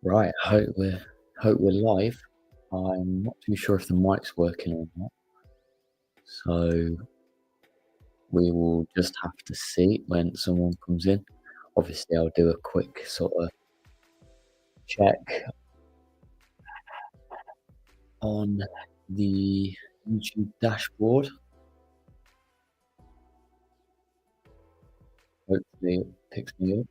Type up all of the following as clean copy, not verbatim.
Right, hope we're live. I'm not too sure if the mic's working or not, so we will just have to see when someone comes in. Obviously, I'll do a quick sort of check on the YouTube dashboard. Hopefully, it picks me up.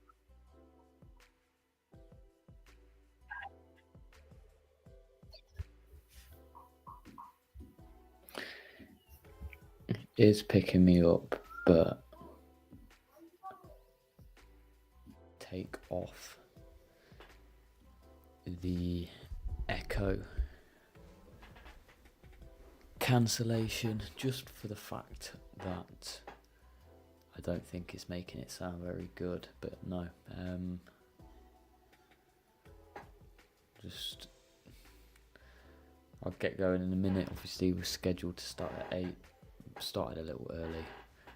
It is picking me up, but take off the echo cancellation just for the fact that I don't think it's making it sound very good, but no. I'll get going in a minute. Obviously, we're scheduled to start at 8. Started a little early,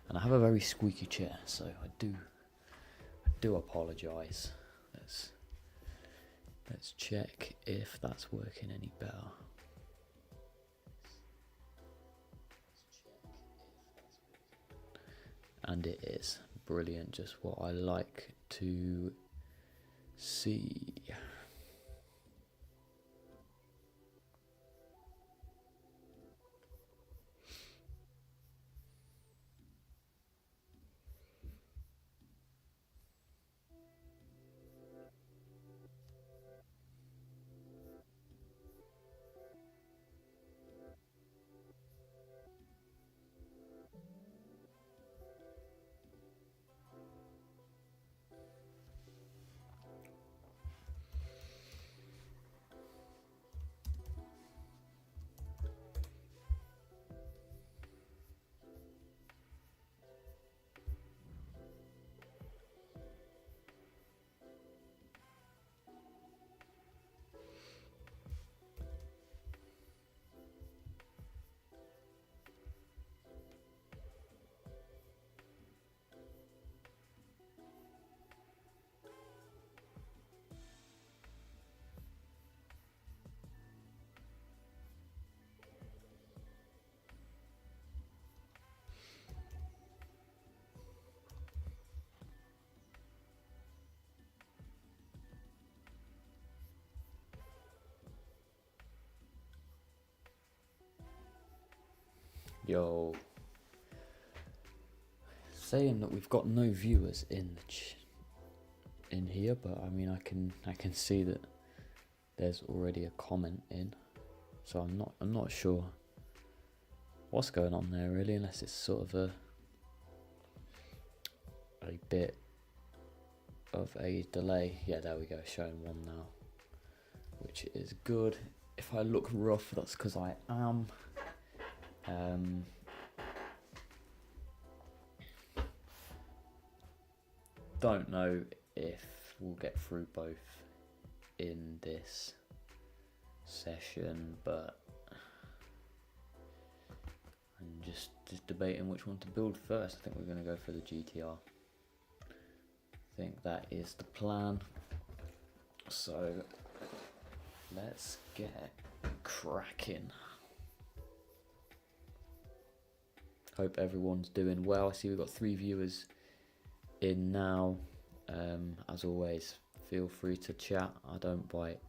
and I have a very squeaky chair, so I do apologise. Let's check if that's working any better. And it is brilliant, just what I like to see. Yo, saying that we've got no viewers in here, but I mean I can see that there's already a comment in, so I'm not sure what's going on there really, unless it's sort of a bit of a delay. Yeah, there we go, showing 1 now, which is good. If I look rough, that's because I am. Don't know if we'll get through both in this session, but I'm just debating which one to build first. I think we're going to go for the GTR. I think that is the plan. So let's get cracking. Hope everyone's doing well. I see we've got 3 viewers in now. As always, feel free to chat. I don't bite.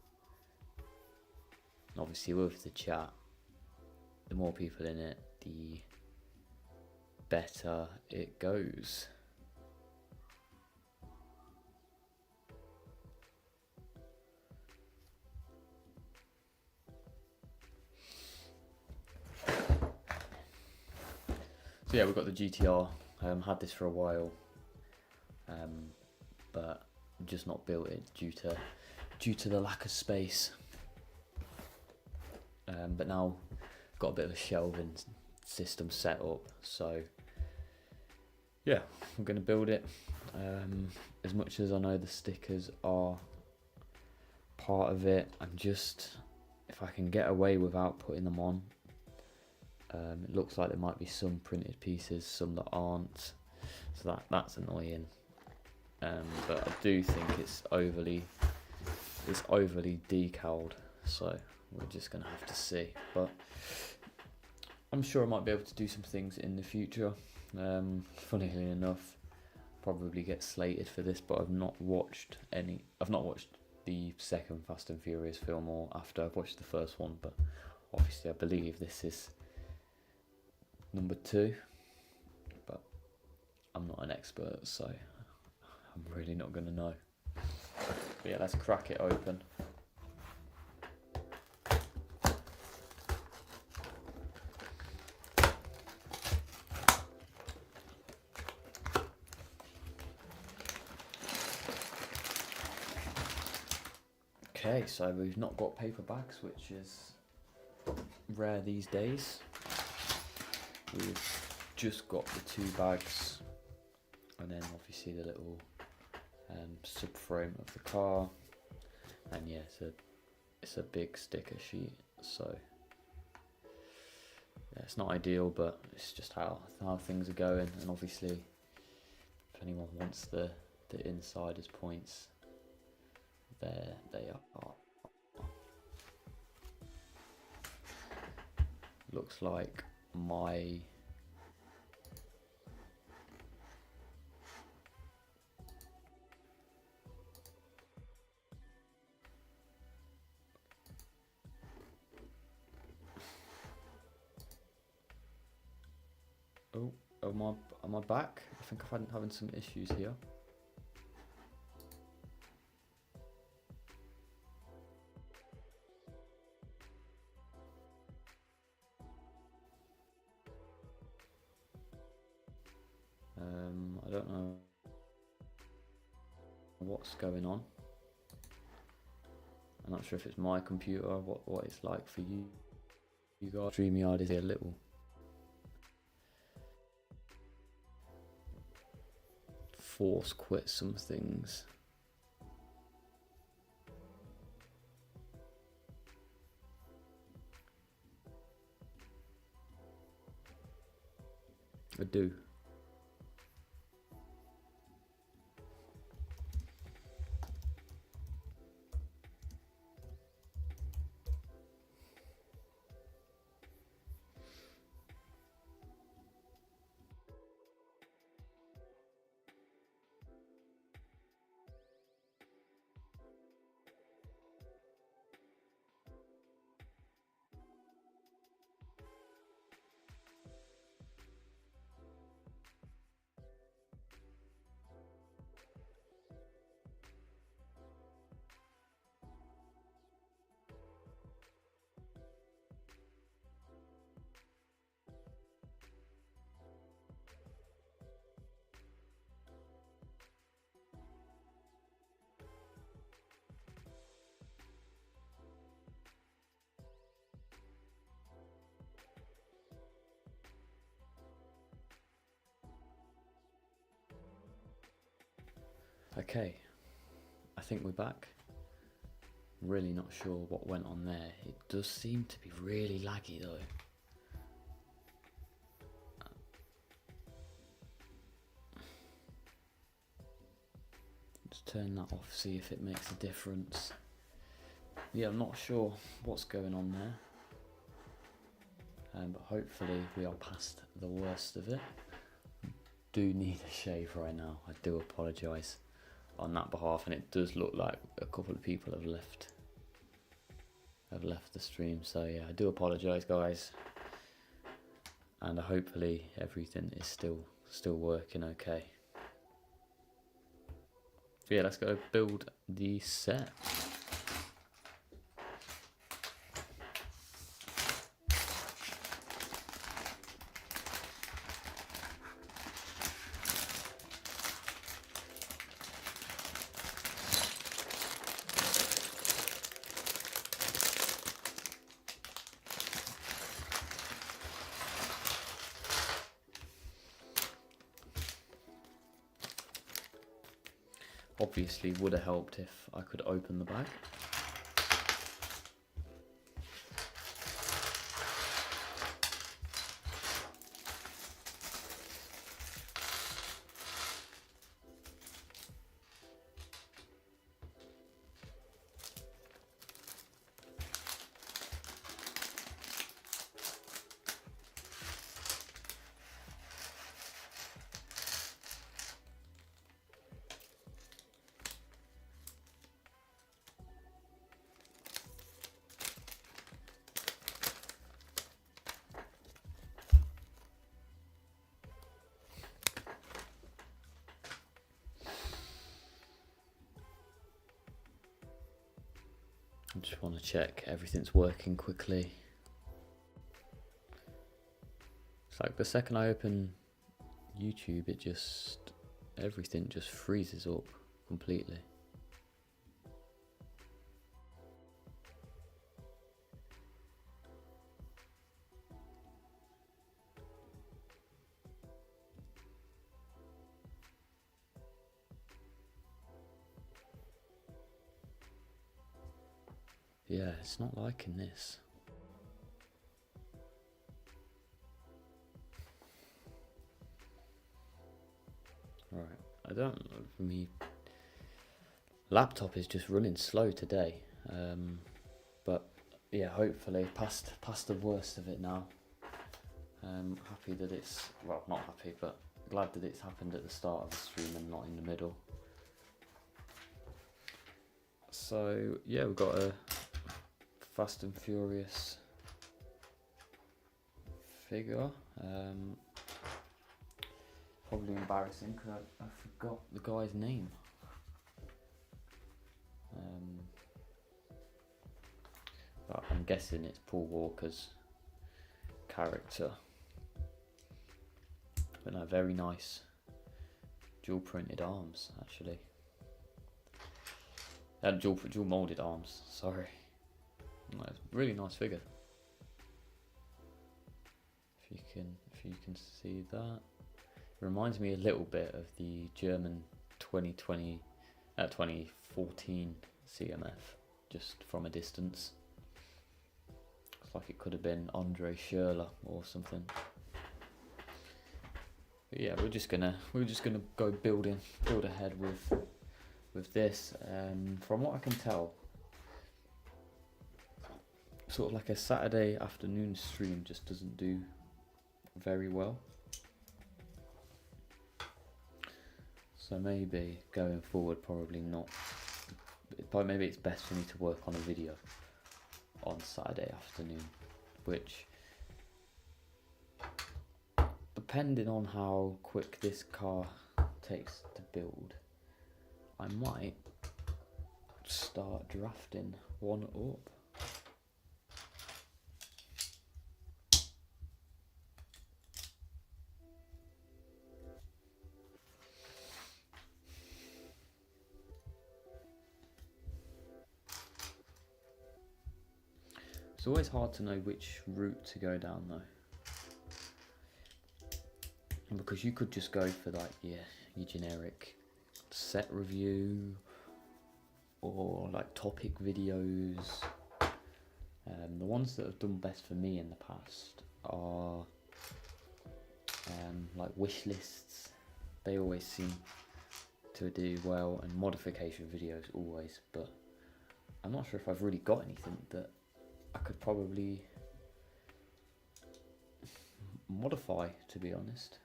Obviously, with the chat, the more people in it, the better it goes. So yeah, we've got the GTR. Had this for a while, but just not built it due to the lack of space. But now got a bit of a shelving system set up, so yeah, I'm going to build it. As much as I know the stickers are part of it, I'm just, if I can get away without putting them on. It looks like there might be some printed pieces, some that aren't, so that's annoying. But I do think it's overly it's overly decaled, so we're just gonna have to see. But I'm sure I might be able to do some things in the future. Funnily enough, probably get slated for this, but I've not watched the second Fast and Furious film, or after I've watched the first one, but obviously I believe this is number 2, but I'm not an expert, so I'm really not going to know. But yeah, let's crack it open. Okay, so we've not got paper bags, which is rare these days. We've just got the 2 bags, and then obviously the little subframe of the car, and yeah, it's a big sticker sheet, so yeah, it's not ideal, but it's just how things are going. And obviously, if anyone wants the insiders points, there they are. Looks like my am I back? I think I'm having some issues here. I don't know what's going on. I'm not sure if it's my computer or what it's like for you guys. StreamYard is a little force quit some things. I do. Okay, I think we're back. Really not sure what went on there. It does seem to be really laggy though. Just turn that off, see if it makes a difference. Yeah, I'm not sure what's going on there. But hopefully we are past the worst of it. Do need a shave right now. I do apologise on that behalf, and it does look like a couple of people have left the stream, so yeah, I do apologise guys, and hopefully everything is still working okay. So yeah, let's go build the set. Obviously would have helped if I could open the bag. just want to check everything's working quickly. It's like the second I open YouTube, everything just freezes up completely. Yeah, it's not liking this. Right, I don't know, for me, laptop is just running slow today. But yeah, hopefully past the worst of it now. Happy that it's, well, not happy, but glad that it's happened at the start of the stream and not in the middle. So yeah, we've got a Fast and Furious figure. Probably embarrassing because I forgot the guy's name. But I'm guessing it's Paul Walker's character. But no, very nice dual printed arms actually. Dual molded arms, sorry. Nice, really nice figure. If you can see that. It reminds me a little bit of the German 2014 CMF, just from a distance. Looks like it could have been Andre Schürrle or something. But yeah, we're just gonna go build ahead with this. From what I can tell, sort of like a Saturday afternoon stream just doesn't do very well. So maybe going forward, probably not. But maybe it's best for me to work on a video on Saturday afternoon, which, depending on how quick this car takes to build, I might start drafting one up. It's always hard to know which route to go down though, because you could just go for like your generic set review or like topic videos. The ones that have done best for me in the past are like wish lists. They always seem to do well, and modification videos always, but I'm not sure if I've really got anything that I could probably modify, to be honest.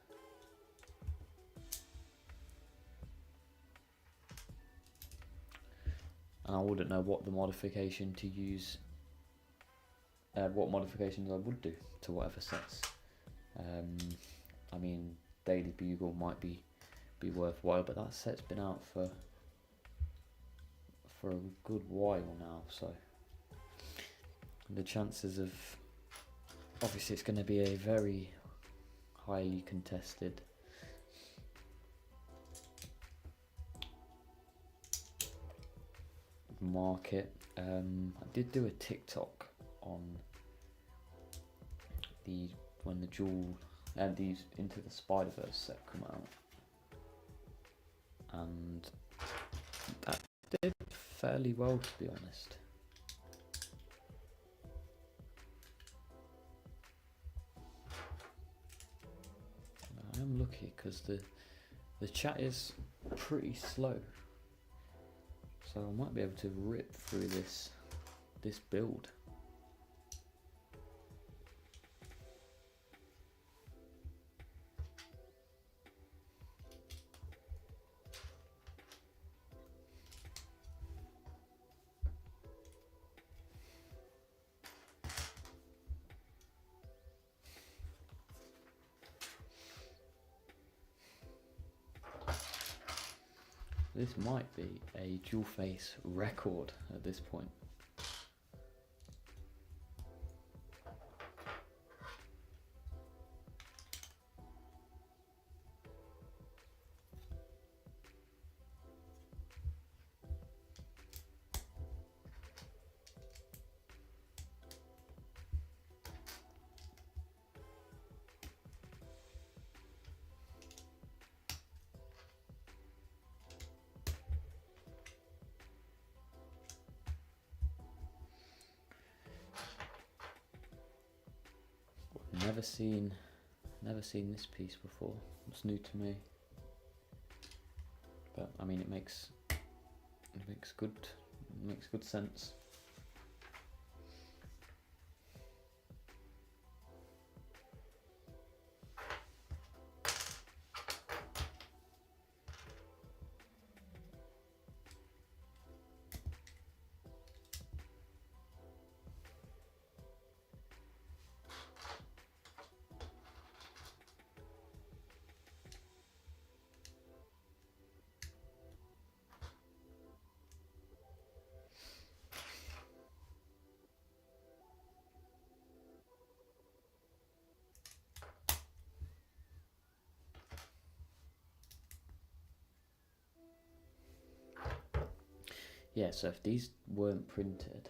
And I wouldn't know what the modification to use, what modifications I would do to whatever sets. I mean, Daily Bugle might be worthwhile, but that set's been out for a good while now, so the chances of, obviously it's going to be a very highly contested market. I did do a TikTok on when the Dual and these Into the Spider-Verse set come out, and that did fairly well, to be honest. I am lucky because the chat is pretty slow, so I might be able to rip through this build. This might be a Dualface record at this point. never seen this piece before. It's new to me. But I mean, it makes good sense. Yeah, so if these weren't printed,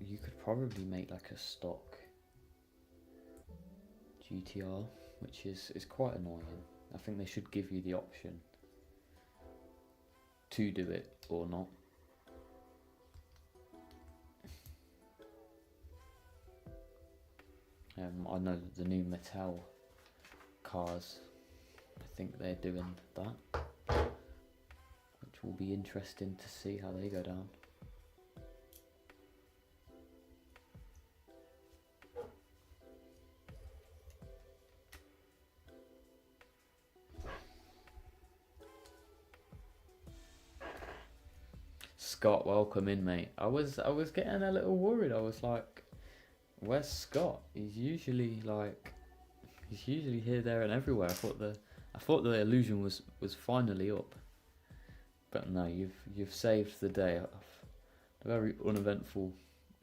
you could probably make like a stock GTR, which is quite annoying. I think they should give you the option to do it or not. I know that the new Mattel cars, I think they're doing that, which will be interesting to see how they go down. Scott, welcome in, mate. I was getting a little worried. I was like, where's Scott? He's usually here, there, and everywhere. I thought the illusion was finally up, but no, you've saved the day. A very uneventful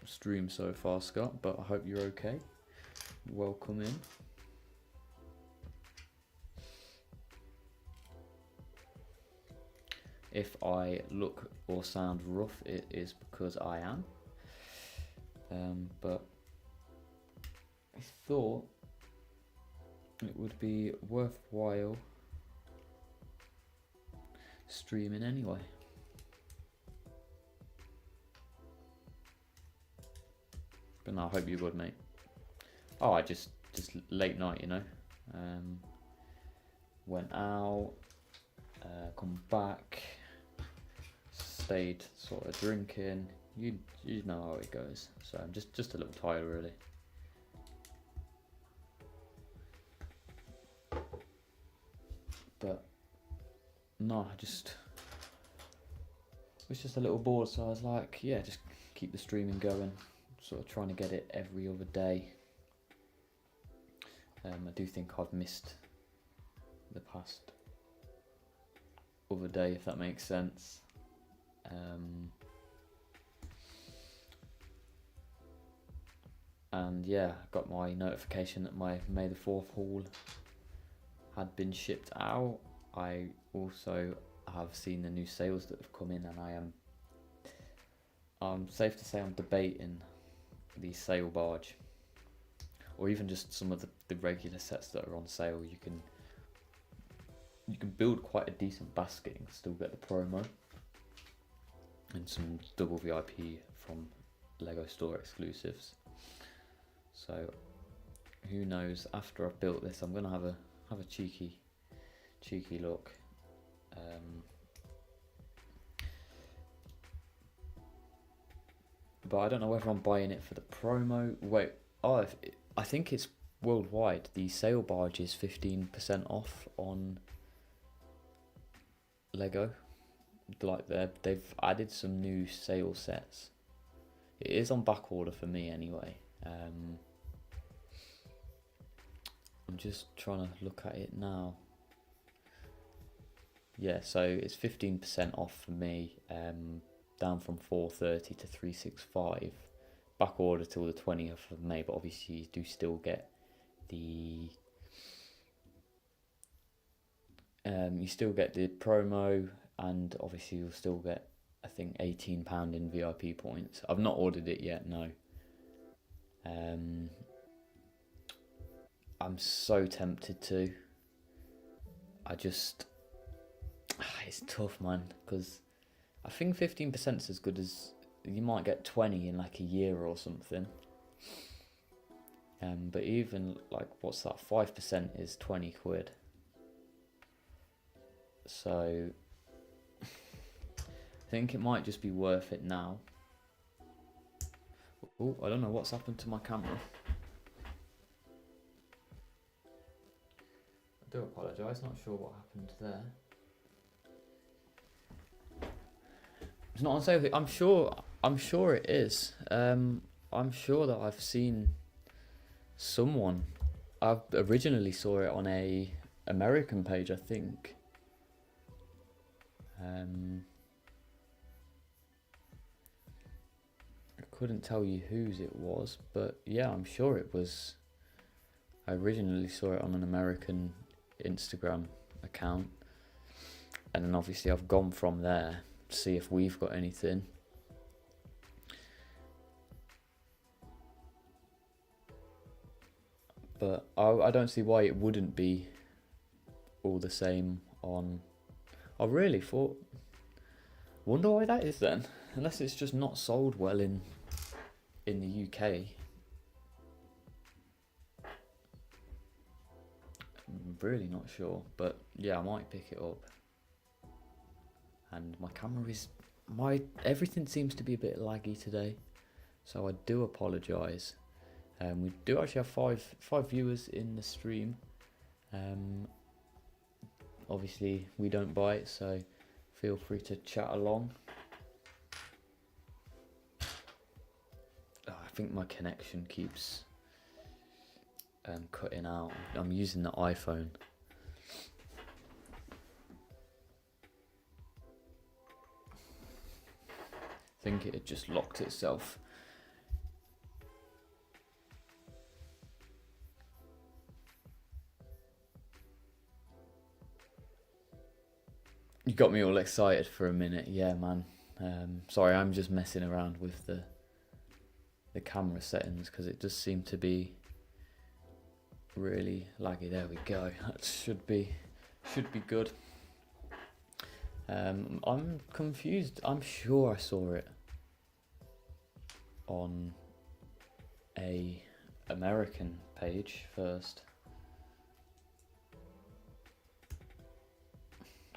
stream so far, Scott. But I hope you're okay. Welcome in. If I look or sound rough, it is because I am. But I thought it would be worthwhile streaming anyway. But no, I hope you would, mate. Oh, I just late night, you know. Went out, come back, stayed sort of drinking. You know how it goes. So I'm just a little tired, really. But no, I was just a little bored, so I was like, yeah, just keep the streaming going. Sort of trying to get it every other day. I do think I've missed the past other day, if that makes sense. And yeah, got my notification that my May the 4th haul had been shipped out. I also have seen the new sales that have come in, and I'm safe to say I'm debating the sale barge, or even just some of the regular sets that are on sale. You can build quite a decent basket and still get the promo and some double VIP from Lego store exclusives. So who knows, after I've built this, I'm gonna have a cheeky look. But I don't know whether I'm buying it for the promo. I think it's worldwide. The sale barge is 15% off on Lego. Like they've added some new sale sets. It is on back order for me anyway. I'm just trying to look at it now. Yeah, so it's 15% off for me, down from 430 to 365. Back order till the 20th of May, but obviously you do still get the promo, and obviously you'll still get, I think, £18 in VIP points. I've not ordered it yet, no. I'm so tempted to. It's tough, man, because I think 15% is as good as you might get 20 in like a year or something. But even like, what's that? 5% is 20 quid. So I think it might just be worth it now. Oh, I don't know what's happened to my camera. I do apologise, not sure what happened there. It's not on sale. I'm sure it is. I'm sure that I've seen someone. I originally saw it on a American page, I think. I couldn't tell you whose it was, but yeah, I'm sure it was. I originally saw it on an American Instagram account, and then obviously I've gone from there to see if we've got anything. But I don't see why it wouldn't be all the same on... I really thought... Wonder why that is then. Unless it's just not sold well in the UK. I'm really not sure. But yeah, I might pick it up. And my camera is... everything seems to be a bit laggy today. So I do apologise. We do actually have five viewers in the stream. Obviously we don't bite, so feel free to chat along. I think my connection keeps cutting out. I'm using the iPhone. I think it had just locked itself. You got me all excited for a minute, yeah, man. Sorry, I'm just messing around with the camera settings because it does seem to be really laggy. There we go. That should be good. I'm confused. I'm sure I saw it on a American page first.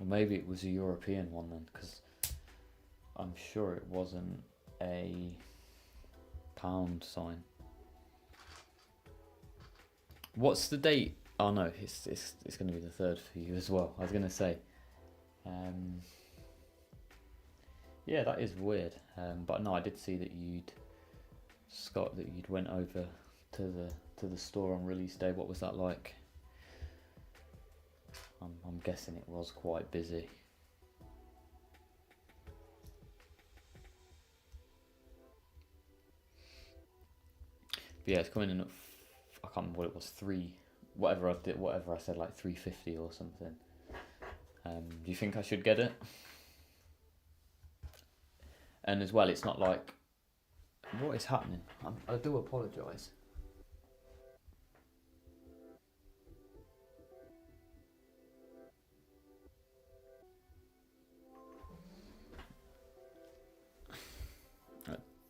Or maybe it was a European one then, because I'm sure it wasn't a pound sign. What's the date? Oh no, it's going to be the 3rd for you as well. I was going to say, yeah, that is weird. But no, I did see that you'd went over to the store on release day. What was that like? I'm guessing it was quite busy. But yeah, it's coming in at, I can't remember what it was, whatever I said, like 350 or something. Do you think I should get it? And as well, it's not like, what is happening? I do apologise.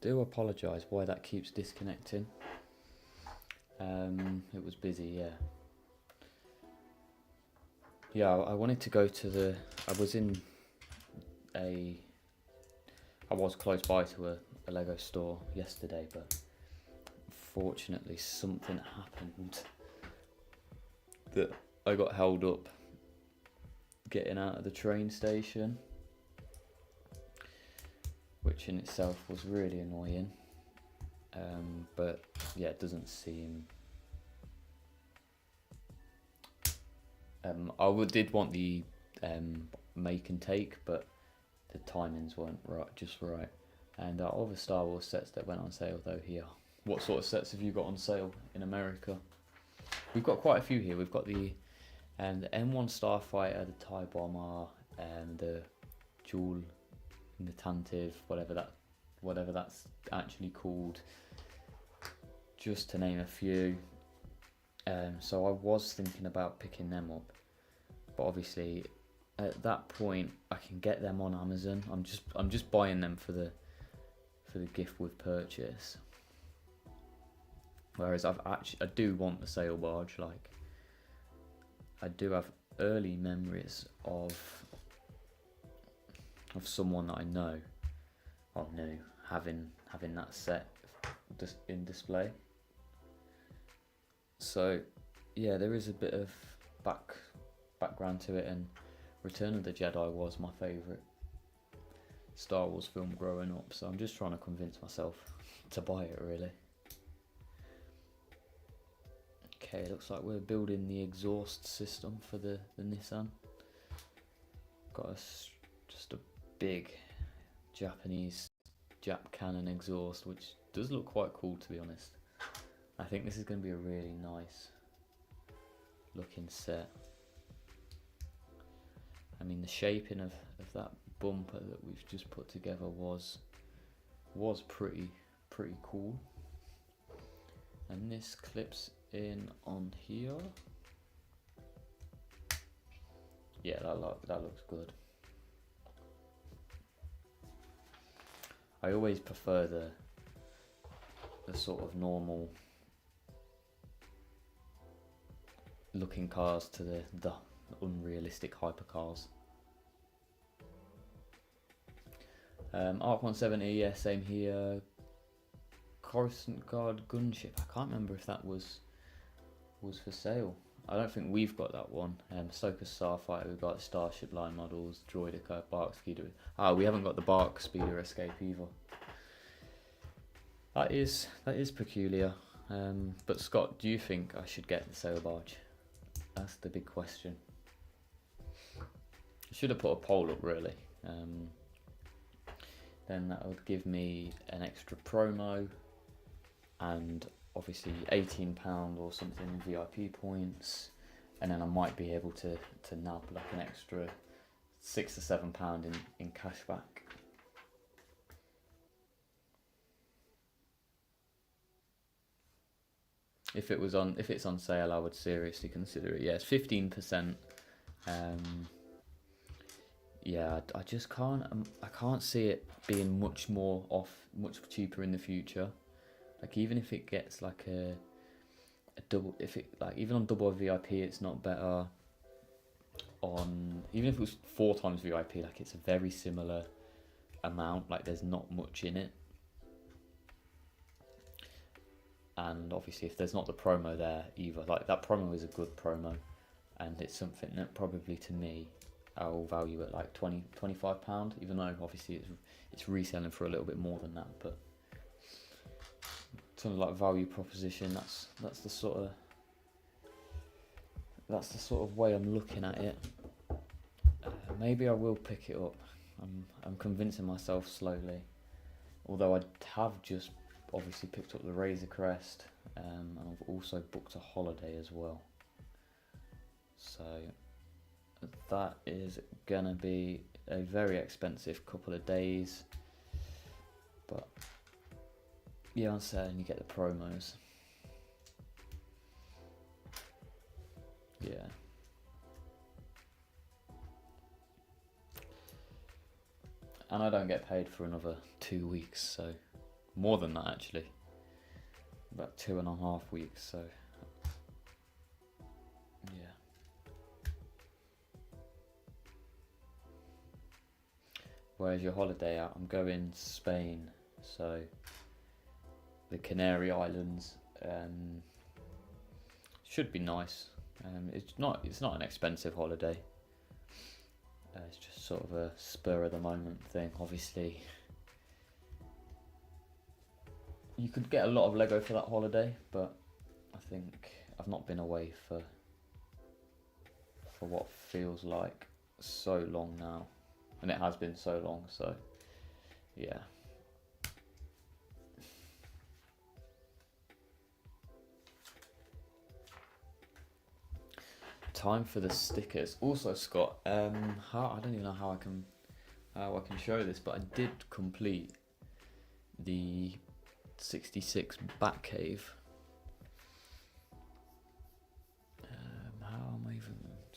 Do apologise why that keeps disconnecting. It was busy, yeah. Yeah, I wanted to go to I was close by to a Lego store yesterday, but fortunately something happened that I got held up getting out of the train station, which in itself was really annoying. But yeah, it doesn't seem... I did want the make and take, but the timings weren't just right. And other Star Wars sets that went on sale though here. What sort of sets have you got on sale in America? We've got quite a few here. We've got the M1 Starfighter, the TIE Bomber, and the Dual Natantive, whatever that's actually called, just to name a few. So I was thinking about picking them up, but obviously at that point I can get them on Amazon. I'm just buying them for the gift with purchase. Whereas I do want the sail barge. Like, I do have early memories of someone that I know, or knew, having that set just in display. So yeah, there is a bit of background to it, and Return of the Jedi was my favourite Star Wars film growing up, so I'm just trying to convince myself to buy it, really. Okay, looks like we're building the exhaust system for the Nissan. Got just a big Japanese Jap cannon exhaust, which does look quite cool, to be honest. I think this is going to be a really nice looking set. I mean, the shaping of that bumper that we've just put together was pretty cool. And this clips in on here. Yeah, that looks good. I always prefer the sort of normal looking cars to the unrealistic hypercars. Arc 170, yeah, same here. Coruscant Guard gunship. I can't remember if that was for sale. I don't think we've got that one. Ahsoka Starfighter, we've got Starship Line models, Droidica, Bark Speeder. We haven't got the Bark Speeder Escape either. That is peculiar. But Scott, do you think I should get the sail barge? That's the big question. I should have put a poll up, really. Then that would give me an extra promo, and obviously £18 or something in VIP points, and then I might be able to nab like an extra £6 to £7 in cashback. If it's on sale, I would seriously consider it. Yeah, it's 15%. Yeah, I just can't. I can't see it being much cheaper in the future. Like, even if it gets like a double, even on double VIP, it's not better. Even if it was 4 times VIP, like, it's a very similar amount. Like, there's not much in it. And obviously, if there's not the promo there either, like, that promo is a good promo, and it's something that probably, to me, I'll value at like £25, even though obviously it's reselling for a little bit more than that. But something like value proposition, that's the sort of way I'm looking at it. Maybe I will pick it up. I'm convincing myself slowly. Although I have just obviously picked up the Razor Crest, and I've also booked a holiday as well. So that is gonna be a very expensive couple of days, but yeah, on sale and you get the promos. Yeah. And I don't get paid for another 2 weeks, so more than that actually. About 2.5 weeks, so yeah. Where's your holiday at? I'm going to Spain, so the Canary Islands. Should be nice. It's not an expensive holiday. It's just sort of a spur of the moment thing. Obviously, you could get a lot of Lego for that holiday, but I think I've not been away for what feels like so long now. And it has been so long, so yeah. Time for the stickers. Also, Scott, I don't even know how I can show this, but I did complete the 66 Batcave.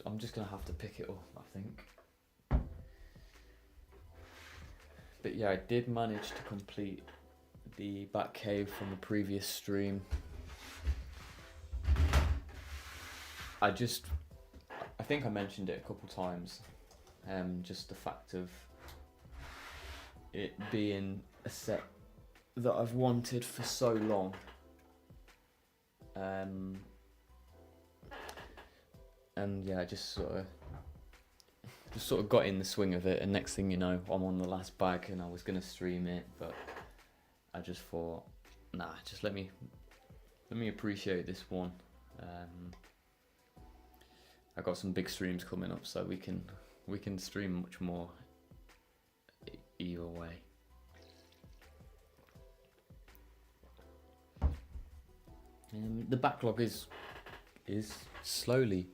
I'm just gonna have to pick it up, I think. But yeah, I did manage to complete the Batcave from the previous stream. I think I mentioned it a couple times. Just the fact of it being a set that I've wanted for so long. And yeah, I just sort of got in the swing of it, and next thing you know, I'm on the last bag, and I was gonna stream it, but I just thought, nah, just let me appreciate this one. I got some big streams coming up, so we can stream much more either way. The backlog is slowly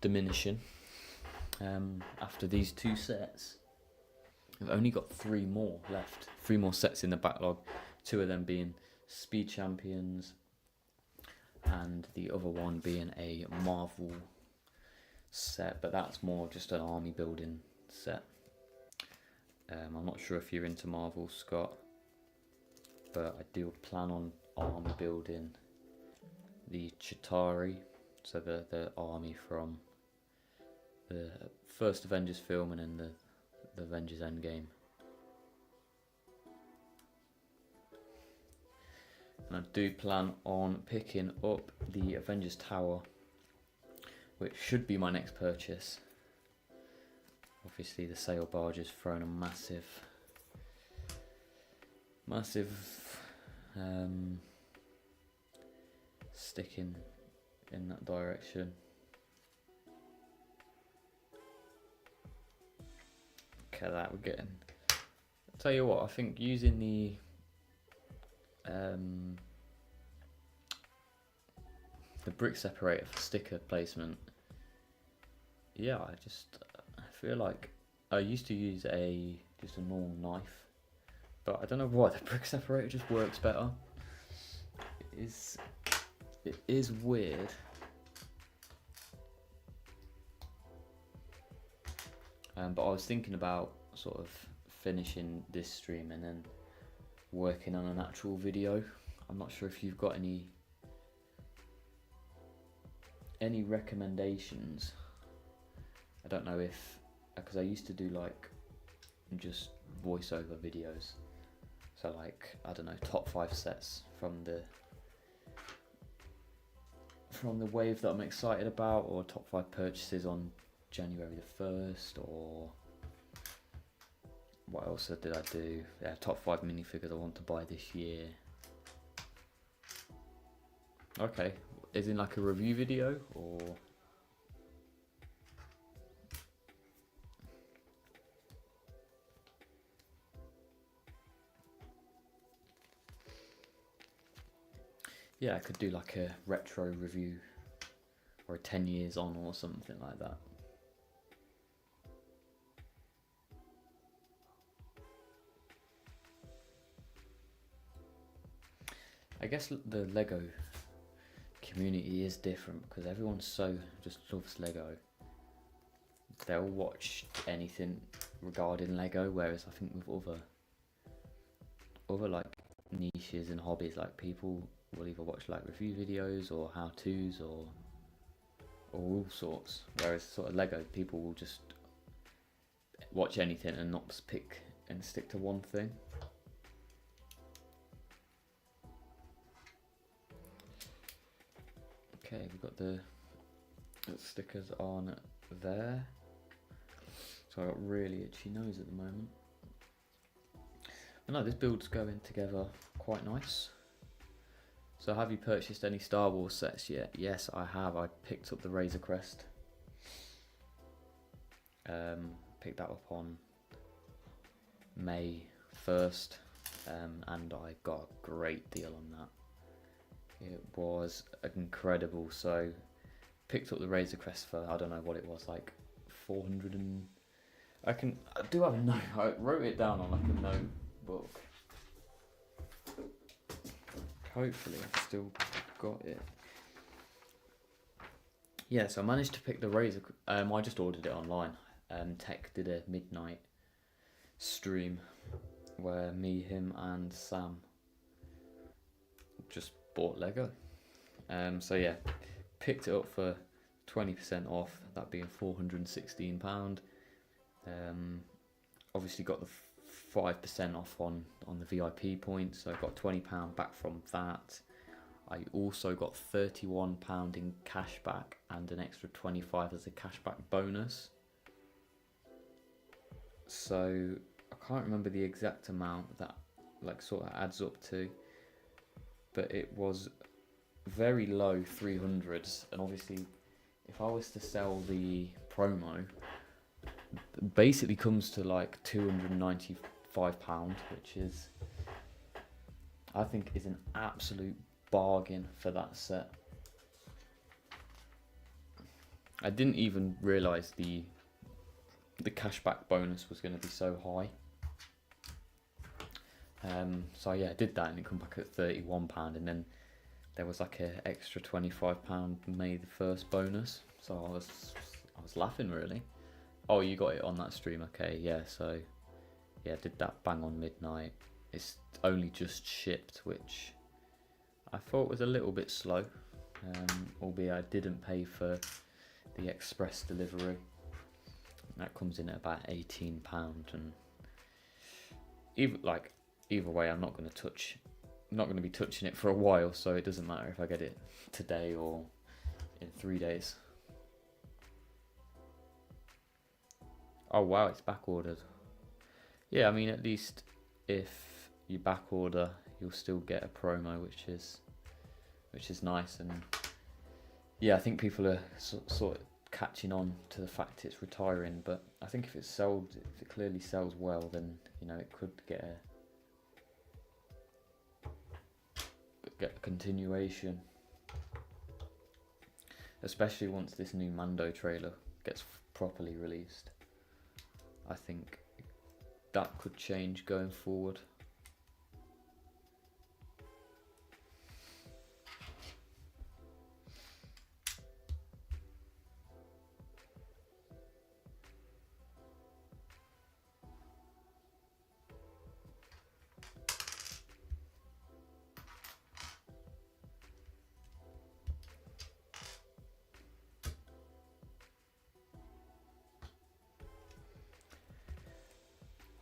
diminishing. After these 2 sets, I've only got 3 more left. 3 more sets in the backlog. 2 of them being Speed Champions, and the other one being a Marvel set, but that's more just an army building set. I'm not sure if you're into Marvel, Scott, but I do plan on army building the Chitauri, so the army from the first Avengers film and then the Avengers Endgame. And I do plan on picking up the Avengers Tower, which should be my next purchase. Obviously the sail barge has thrown a massive stick in that direction. Look at that, we're getting... I'll tell you what, I think using the brick separator for sticker placement, yeah, I feel like I used to use just a normal knife, but I don't know why the brick separator just works better. It is weird. But I was thinking about sort of finishing this stream and then working on an actual video. I'm not sure if you've got any recommendations. I don't know if, because I used to do like just voiceover videos, so like, I don't know, top 5 sets from the wave that I'm excited about, or top 5 purchases on January the 1st, or what else did I do? Yeah, top 5 minifigures I want to buy this year. Okay, is in like a review video, or yeah, I could do like a retro review or a 10 years on or something like that. I guess the Lego community is different because everyone just loves Lego. They'll watch anything regarding Lego, whereas I think with other like niches and hobbies, like people will either watch like review videos or how-tos or all sorts, whereas sort of Lego, people will just watch anything and not pick and stick to one thing. Okay, we've got the stickers on there. So I've got really itchy nose at the moment. But no, this build's going together quite nice. So have you purchased any Star Wars sets yet? Yes, I have. I picked up the Razor Crest. Picked that up on May 1st, and I got a great deal on that. It was incredible. So picked up the Razor Crest for, I don't know what it was, like 400 and... I do have a note. I wrote it down on like a notebook. Hopefully I've still got it. Yeah, so I managed to pick the Razor. I just ordered it online. Tech did a midnight stream where me, him and Sam just bought Lego. So yeah, picked it up for 20% off, that being £416. Obviously got the 5% off on the VIP points, so I got £20 back from that. I also got £31 in cashback and an extra 25 as a cashback bonus. So I can't remember the exact amount that like sort of adds up to, but it was very low 300s, and obviously if I was to sell the promo, it basically comes to like £295, which is, I think, is an absolute bargain for that set. I didn't even realise the cashback bonus was going to be so high. So yeah, I did that and it come back at £31, and then there was like an extra £25 May the 1st bonus. So I was laughing really. Oh, you got it on that stream, okay? Yeah, so yeah, did that bang on midnight. It's only just shipped, which I thought was a little bit slow, albeit I didn't pay for the express delivery. That comes in at about £18, and either way, I'm not going to be touching it for a while, so it doesn't matter if I get it today or in 3 days. Oh wow, it's back ordered. Yeah, I mean, at least if you back order, you'll still get a promo, which is nice. And yeah, I think people are sort of catching on to the fact it's retiring, but I think if it clearly sells well, then you know it could get a continuation, especially once this new Mando trailer gets properly released. I think that could change going forward.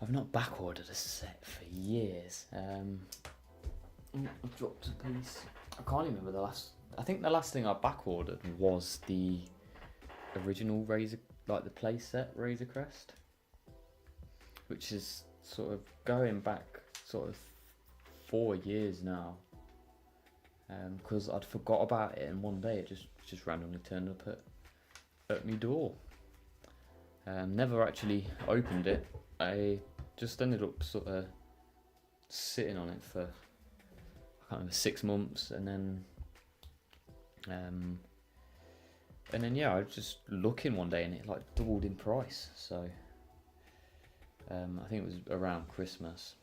I've not back ordered a set for years. I've dropped a piece. I can't even remember the last. I think the last thing I back ordered was the original Razor, like the playset Razor Crest, which is sort of going back sort of 4 years now. Because I'd forgot about it, and one day it just randomly turned up at my door. Never actually opened it. I just ended up sort of sitting on it for, I can't remember, 6 months, and then yeah, I was just looking one day and it like doubled in price. So I think it was around Christmas,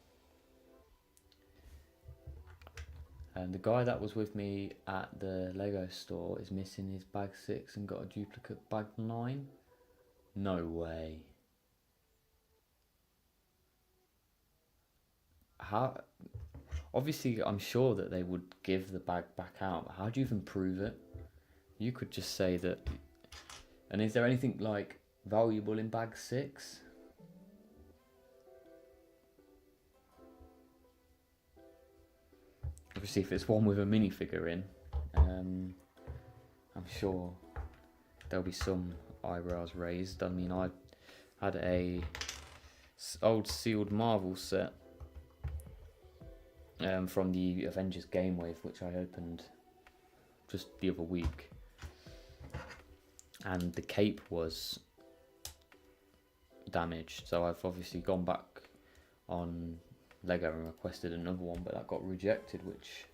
and the guy that was with me at the Lego store is missing his bag 6 and got a duplicate bag 9. No way. How? Obviously, I'm sure that they would give the bag back out, but how do you even prove it? You could just say that. And is there anything like valuable in bag 6? Obviously, if it's one with a minifigure in, I'm sure there'll be some eyebrows raised. I mean, I had a old sealed Marvel set from the Avengers Game Wave, which I opened just the other week, and the cape was damaged, so I've obviously gone back on Lego and requested another one, but that got rejected, which,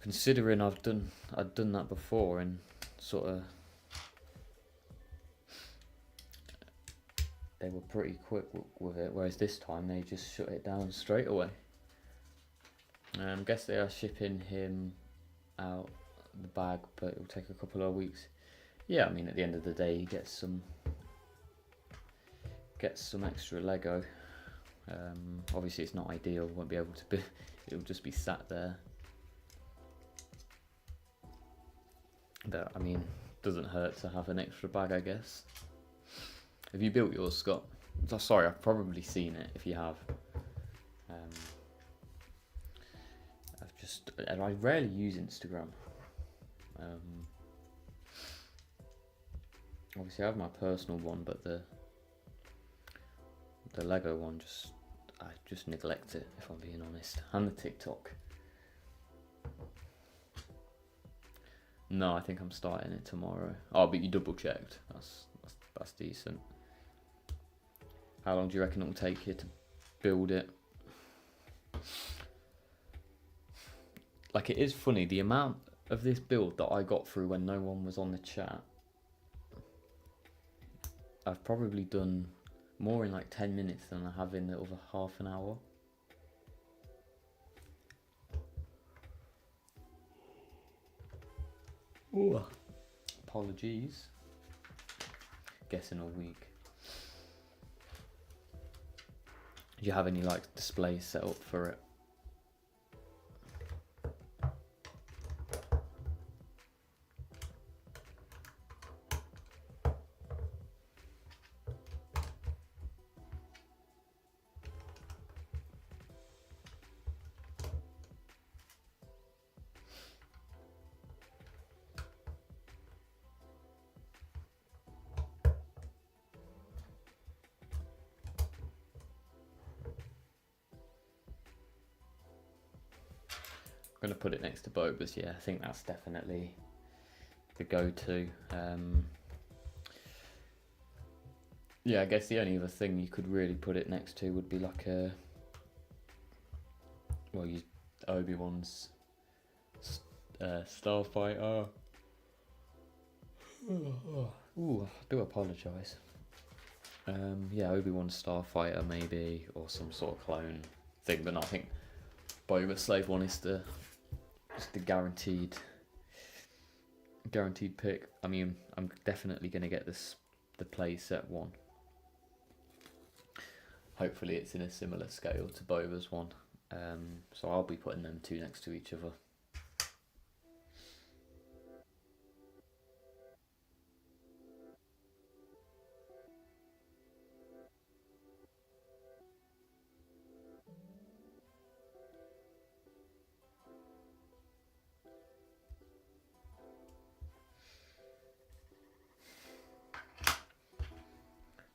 considering I'd done that before and sort of they were pretty quick with it, whereas this time they just shut it down straight away. I guess they are shipping him out the bag, but it will take a couple of weeks. Yeah, I mean, at the end of the day, he gets some extra Lego. Obviously, it's not ideal. Won't be able to be. It'll just be sat there. But I mean, doesn't hurt to have an extra bag, I guess. Have you built yours, Scott? Oh, sorry, I've probably seen it if you have. I rarely use Instagram. Obviously I have my personal one, but the Lego one, I just neglect it, if I'm being honest. And the TikTok. No, I think I'm starting it tomorrow. Oh, but you double checked. That's decent. How long do you reckon it'll take you to build it? Like, it is funny, the amount of this build that I got through when no one was on the chat. I've probably done more in like 10 minutes than I have in the other half an hour. Ooh. Apologies. Guessing a week. Do you have any like displays set up for it? I'm going to put it next to Boba's, yeah, I think that's definitely the go-to. Yeah, I guess the only other thing you could really put it next to would be like Obi-Wan's Starfighter. Ooh, I do apologise. Yeah, Obi-Wan's Starfighter maybe, or some sort of clone thing, but no, I think Boba Slave One is the guaranteed pick. I mean, I'm definitely going to get the playset one. Hopefully it's in a similar scale to Boba's one. So I'll be putting them two next to each other.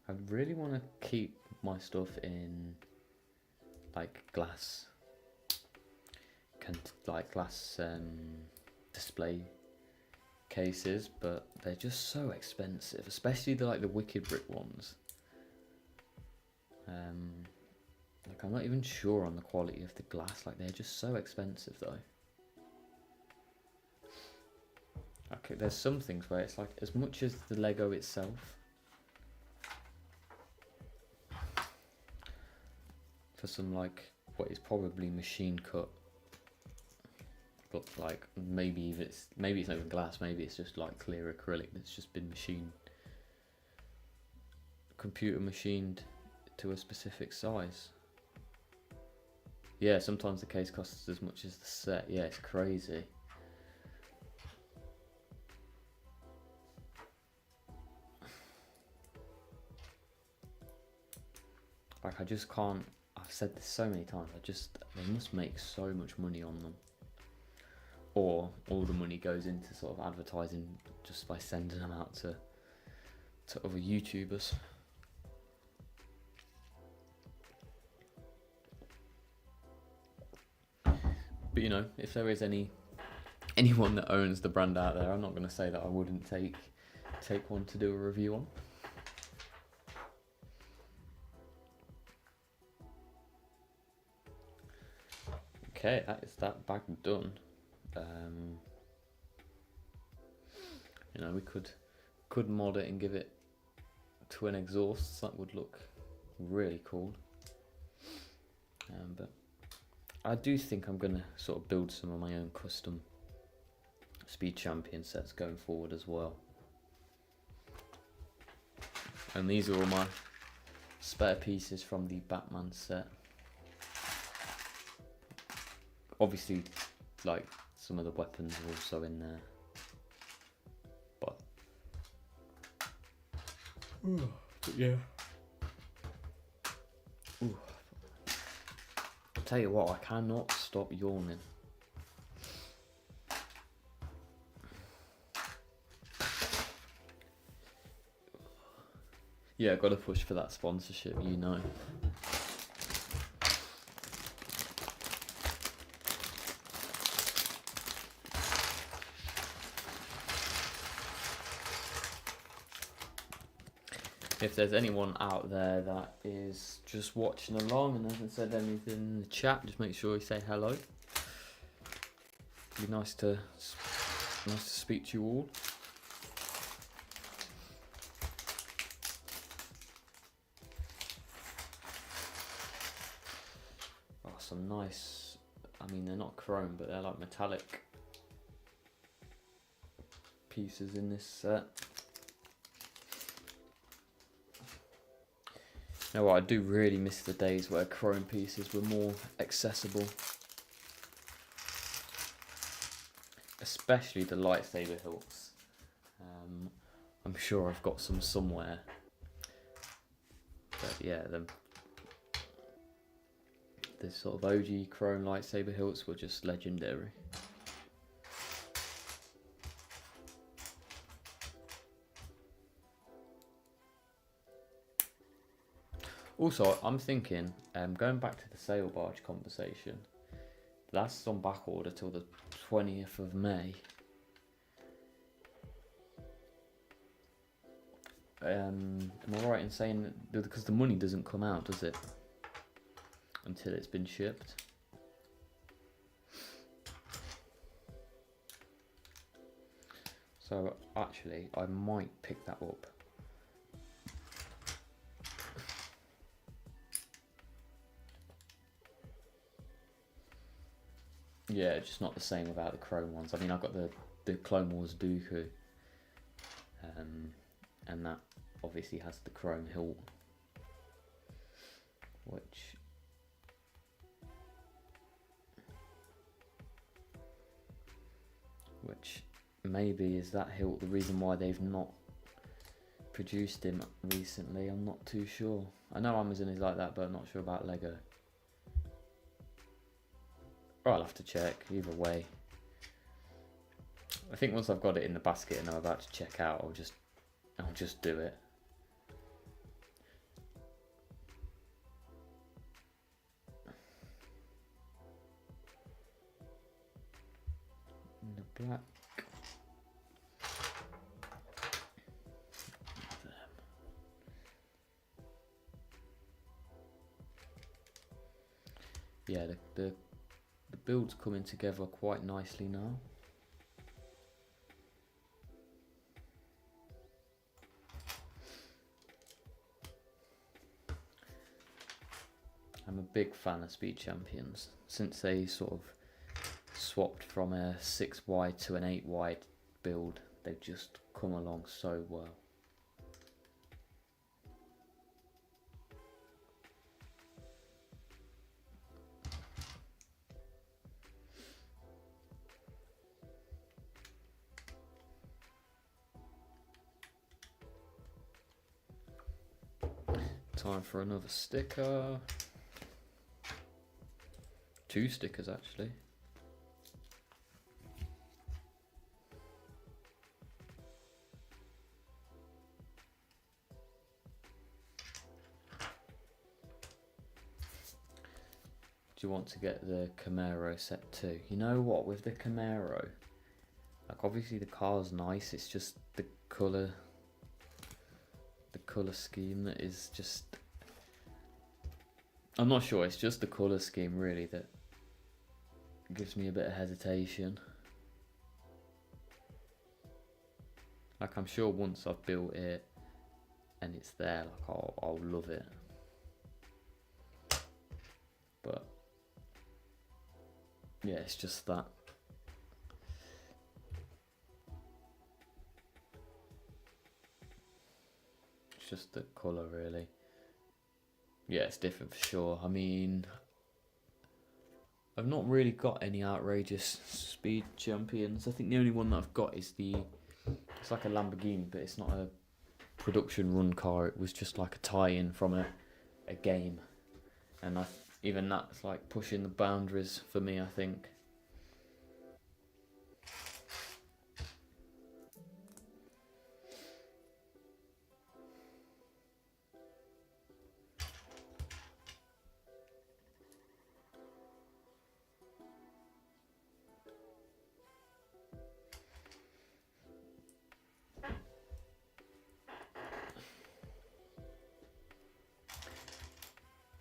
I really want to keep my stuff in like glass display cases, but they're just so expensive, especially the Wicked Brick ones. Like, I'm not even sure on the quality of the glass. Like, they're just so expensive though. Okay, there's some things where it's like as much as the Lego itself. For some like what is probably machine cut, but like maybe it's not even glass, maybe it's just like clear acrylic that's just been computer machined to a specific size. Yeah, sometimes the case costs as much as the set. Yeah, it's crazy. Like, I just can't. I've said this so many times. They must make so much money on them, or all the money goes into sort of advertising just by sending them out to other YouTubers. But you know, if there is anyone that owns the brand out there, I'm not going to say that I wouldn't take one to do a review on. Okay, that is that bag done. You know, we could mod it and give it twin exhausts. That would look really cool. But I do think I'm gonna sort of build some of my own custom Speed Champion sets going forward as well. And these are all my spare pieces from the Batman set. Obviously, like, some of the weapons are also in there, but But yeah. Ooh. I'll tell you what, I cannot stop yawning. Yeah, got to push for that sponsorship, you know. If there's anyone out there that is just watching along and hasn't said anything in the chat, just make sure you say hello. It'd be nice to speak to you all. Oh, some nice, I mean they're not chrome, but they're like metallic pieces in this set. You know what, I do really miss the days where chrome pieces were more accessible. Especially the lightsaber hilts. I'm sure I've got some somewhere. But yeah, the sort of OG chrome lightsaber hilts were just legendary. Also, I'm thinking, going back to the sail barge conversation, that's on back order till the 20th of May. Am I right in saying that because the money doesn't come out, does it? Until it's been shipped. So actually, I might pick that up. Yeah, just not the same without the chrome ones. I mean, I've got the Clone Wars Dooku, and that obviously has the chrome hilt, which maybe is that hilt the reason why they've not produced him recently. I'm not too sure. I know Amazon is like that, but I'm not sure about Lego. I'll have to check. Either way, I think once I've got it in the basket and I'm about to check out, I'll just do it. In the black. Yeah, the build's coming together quite nicely now. I'm a big fan of Speed Champions. Since they sort of swapped from a 6 wide to an 8 wide build, they've just come along so well. Time for another sticker. 2 stickers actually. Do you want to get the Camaro set too? You know what, with the Camaro, like obviously the car's nice, it's just the colour scheme that is just, I'm not sure, it's just the colour scheme really that gives me a bit of hesitation. Like I'm sure once I've built it and it's there, like I'll love it. But yeah, it's just that. It's just the colour really. Yeah, it's different for sure. I mean, I've not really got any outrageous Speed Champions. I think the only one that I've got is it's like a Lamborghini, but it's not a production run car. It was just like a tie-in from a game, and even that's like pushing the boundaries for me, I think.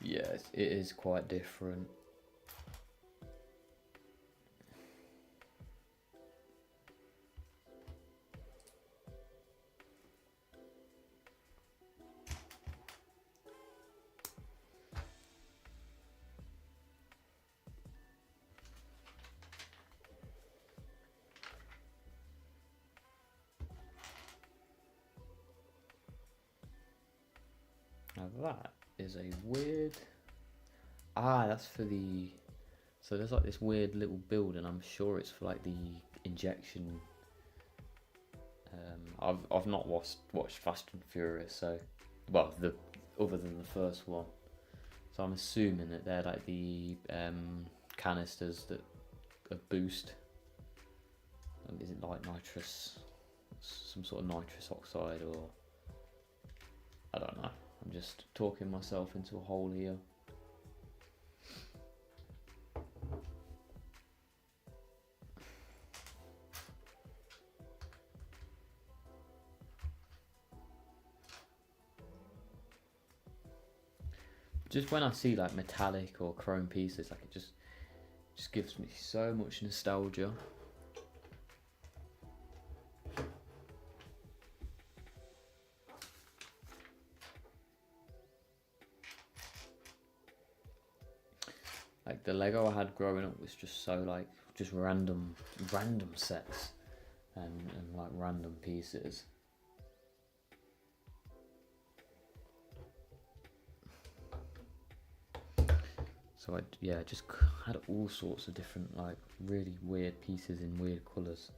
Yes, it is quite different. Now that is a weird... that's for the... So there's like this weird little building. I'm sure it's for like the injection. I've not watched Fast and Furious, so other than the first one. So I'm assuming that they're like the canisters that boost. Is it like nitrous, some sort of nitrous oxide, or I don't know. I'm just talking myself into a hole here. Just when I see like metallic or chrome pieces, like it just gives me so much nostalgia. Like the Lego I had growing up was just so like just random sets and like random pieces. So I just had all sorts of different like really weird pieces in weird colours.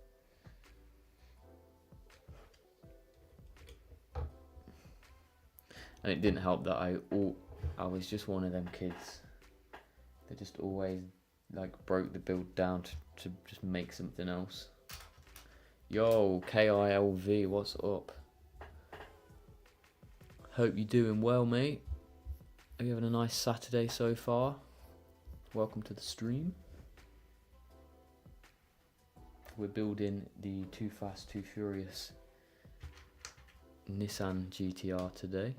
And it didn't help that I was just one of them kids that just always like broke the build down to just make something else. Yo, KILV, what's up? Hope you're doing well, mate. Are you having a nice Saturday so far? Welcome to the stream. We're building the Too Fast, Too Furious Nissan GT-R today.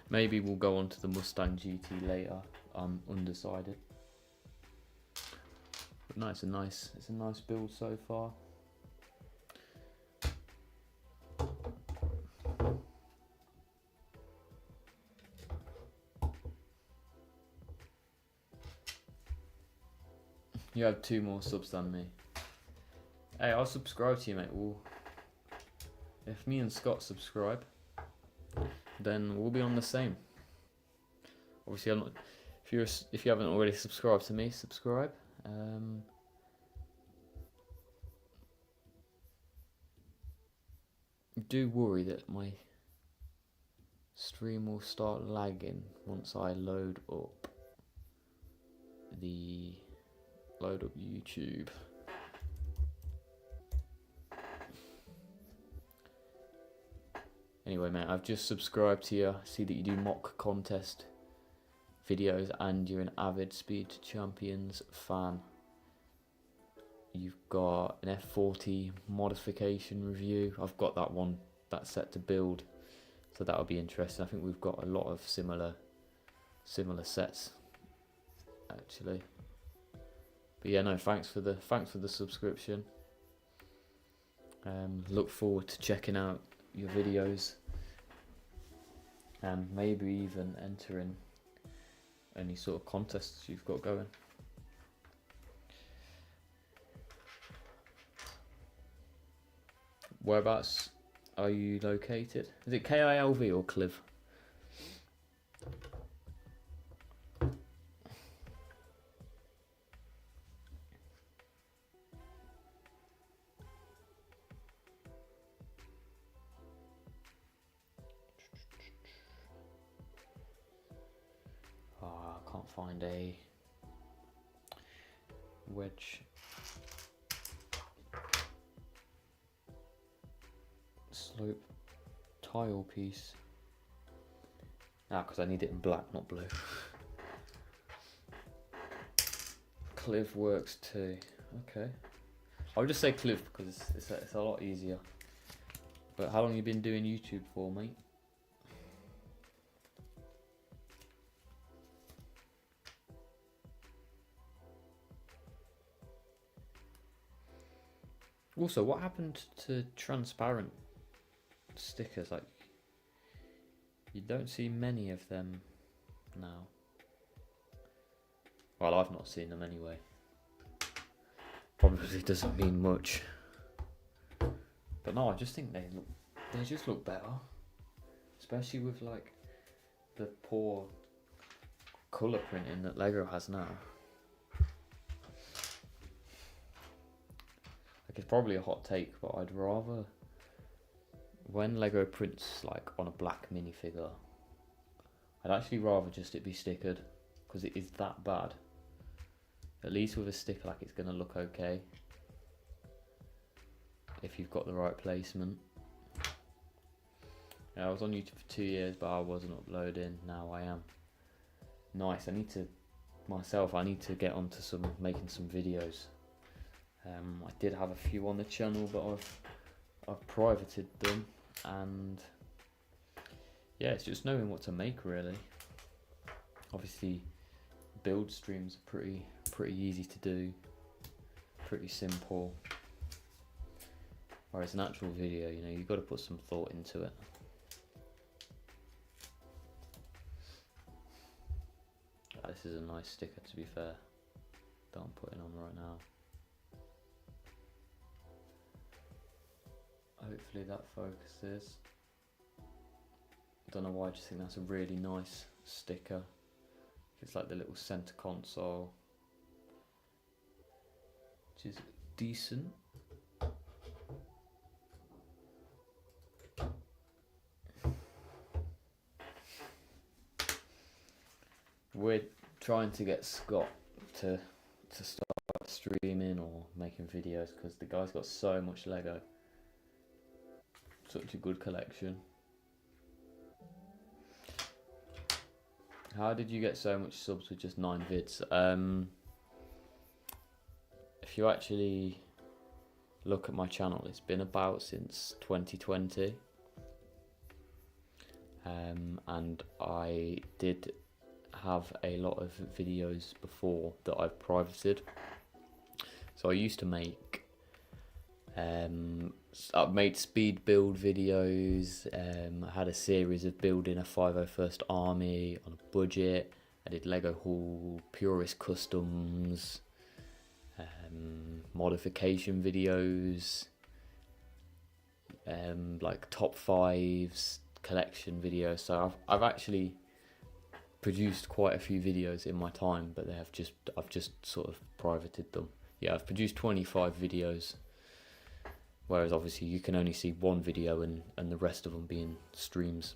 Maybe we'll go on to the Mustang GT later. I'm undecided. But no, it's a nice build so far. You have 2 more subs than me. Hey, I'll subscribe to you, mate. If me and Scott subscribe, then we'll be on the same. Obviously, I'm not. If you haven't already subscribed to me, subscribe. Do worry that my stream will start lagging once I load up YouTube. Anyway, mate, I've just subscribed to you. I see that you do mock contest videos and you're an avid Speed Champions fan. You've got an F40 modification review. I've got that one that's set to build, so that'll be interesting. I think we've got a lot of similar sets actually. But yeah, no, thanks for the subscription. Look forward to checking out your videos and maybe even entering any sort of contests you've got going. Whereabouts are you located? Is it KILV or Cliv? find a wedge slope tile piece. Because I need it in black, not blue. Cliv works too. Okay. I'll just say Cliv because it's a lot easier. But how long have you been doing YouTube for, mate? Also, what happened to transparent stickers? Like, you don't see many of them now. Well, I've not seen them anyway. Probably doesn't mean much. But no, I just think they just look better. Especially with like the poor colour printing that Lego has now. Like, it's probably a hot take, but I'd rather, when Lego prints like on a black minifigure, I'd actually rather just it be stickered, because it is that bad. At least with a sticker, like, it's going to look okay if you've got the right placement. Yeah, I was on YouTube for 2 years, but I wasn't uploading. Now I am. Nice. I need to get onto making some videos. I did have a few on the channel, but I've privated them, and yeah, it's just knowing what to make really. Obviously, build streams are pretty easy to do, pretty simple. Whereas an actual video, you know, you've got to put some thought into it. This is a nice sticker, to be fair, that I'm putting on right now. Hopefully that focuses. Don't know why, I just think that's a really nice sticker. It's like the little center console, which is decent. We're trying to get Scott to start streaming or making videos, because the guy's got so much Lego. Such a good collection. How did you get so much subs with just 9 vids? If you actually look at my channel, it's been about since 2020. And I did have a lot of videos before that I've privated. So I used to make I've made speed build videos. I had a series of building a 501st Army on a budget. I did Lego haul, purist customs, modification videos, like top 5s, collection videos. So I've actually produced quite a few videos in my time, but I've just sort of privated them. Yeah, I've produced 25 videos. Whereas obviously you can only see one video and the rest of them being streams.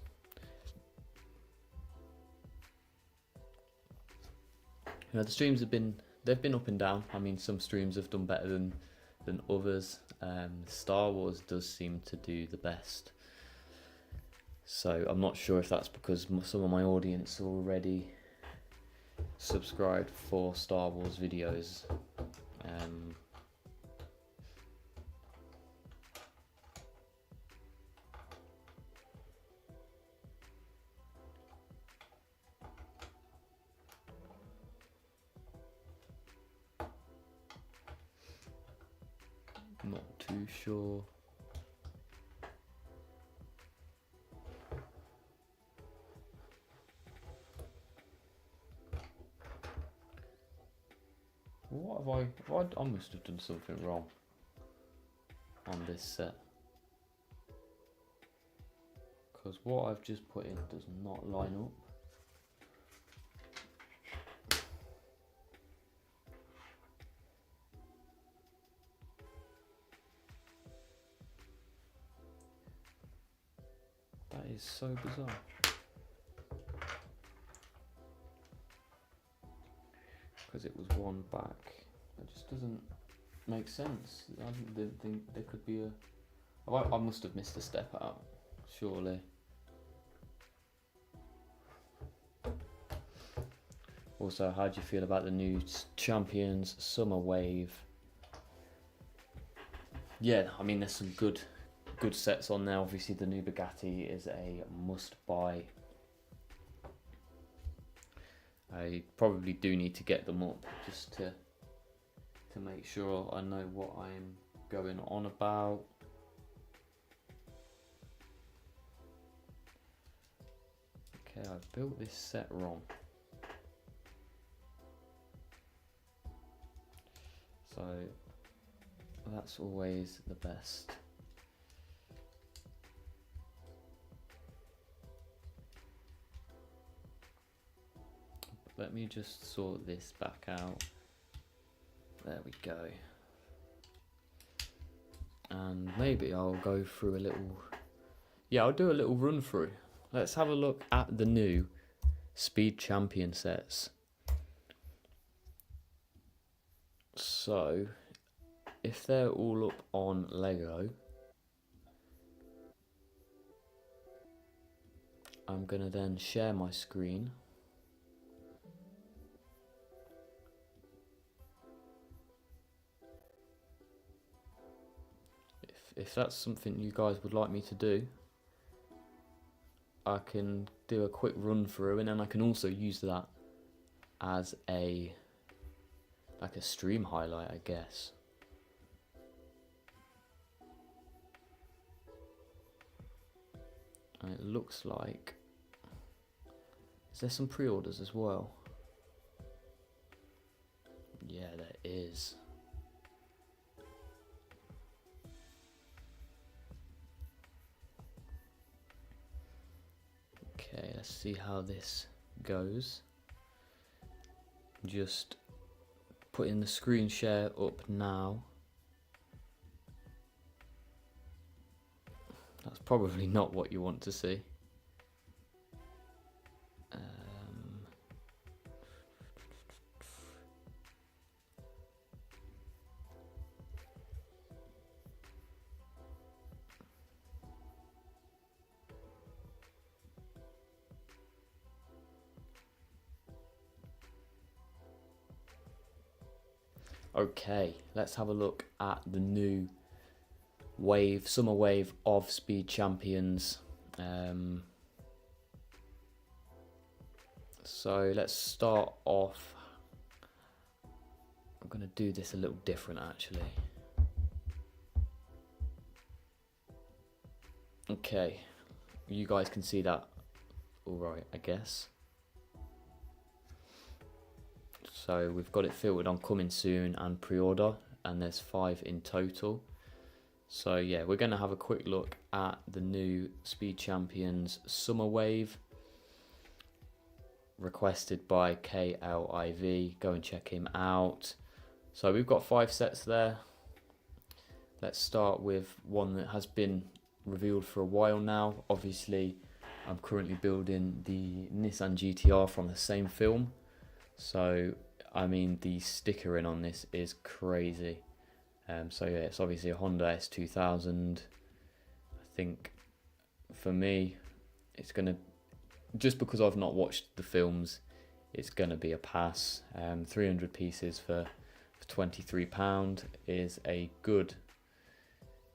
You know, the streams they've been up and down. I mean, some streams have done better than others. Star Wars does seem to do the best. So I'm not sure if that's because some of my audience are already subscribed for Star Wars videos. Not too sure. What have I must have done something wrong on this set, because what I've just put in does not line up. That is so bizarre. because it was one back. It just doesn't make sense. I didn't think there could be a... Oh, I must have missed a step out, surely. Also, how do you feel about the new Champions Summer Wave? Yeah, I mean, there's some good sets on there. Obviously, the new Bugatti is a must-buy. I probably do need to get them up just to make sure I know what I'm going on about. Okay, I've built this set wrong. So that's always the best. Let me just sort this back out. There we go. And maybe I'll go through a little... Yeah, I'll do a little run through. Let's have a look at the new Speed Champion sets. So, if they're all up on Lego, I'm going to then share my screen. If that's something you guys would like me to do, I can do a quick run through, and then I can also use that as a stream highlight, I guess. And it looks like... Is there some pre-orders as well? Yeah, there is. Okay, let's see how this goes. Just putting the screen share up now. That's probably not what you want to see. Okay, let's have a look at the new summer wave of Speed Champions. So let's start off. I'm going to do this a little different actually. Okay, you guys can see that alright, I guess. So we've got it filtered on coming soon and pre-order, and there's 5 in total. So yeah, we're going to have a quick look at the new Speed Champions Summer Wave, requested by KLIV. Go and check him out. So we've got 5 sets there. Let's start with one that has been revealed for a while now. Obviously, I'm currently building the Nissan GT-R from the same film. So I mean, the stickering on this is crazy. So yeah, it's obviously a Honda S2000. I think for me, it's gonna, just because I've not watched the films, it's gonna be a pass. 300 pieces for £23 is a good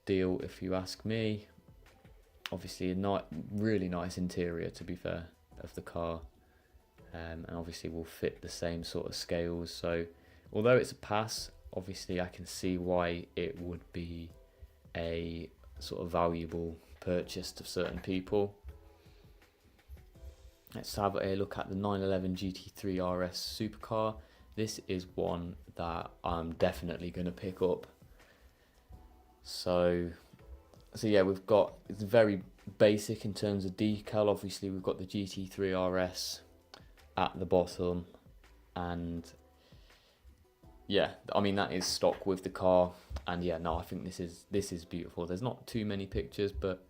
deal if you ask me. Obviously a really nice interior, to be fair, of the car. And obviously will fit the same sort of scales. So although it's a pass, obviously I can see why it would be a sort of valuable purchase to certain people. Let's have a look at the 911 GT3 RS supercar. This is one that I'm definitely going to pick up. So yeah, it's very basic in terms of decal. Obviously we've got the GT3 RS at the bottom, and yeah, I mean that is stock with the car. And yeah, no, I think this is beautiful. There's not too many pictures, but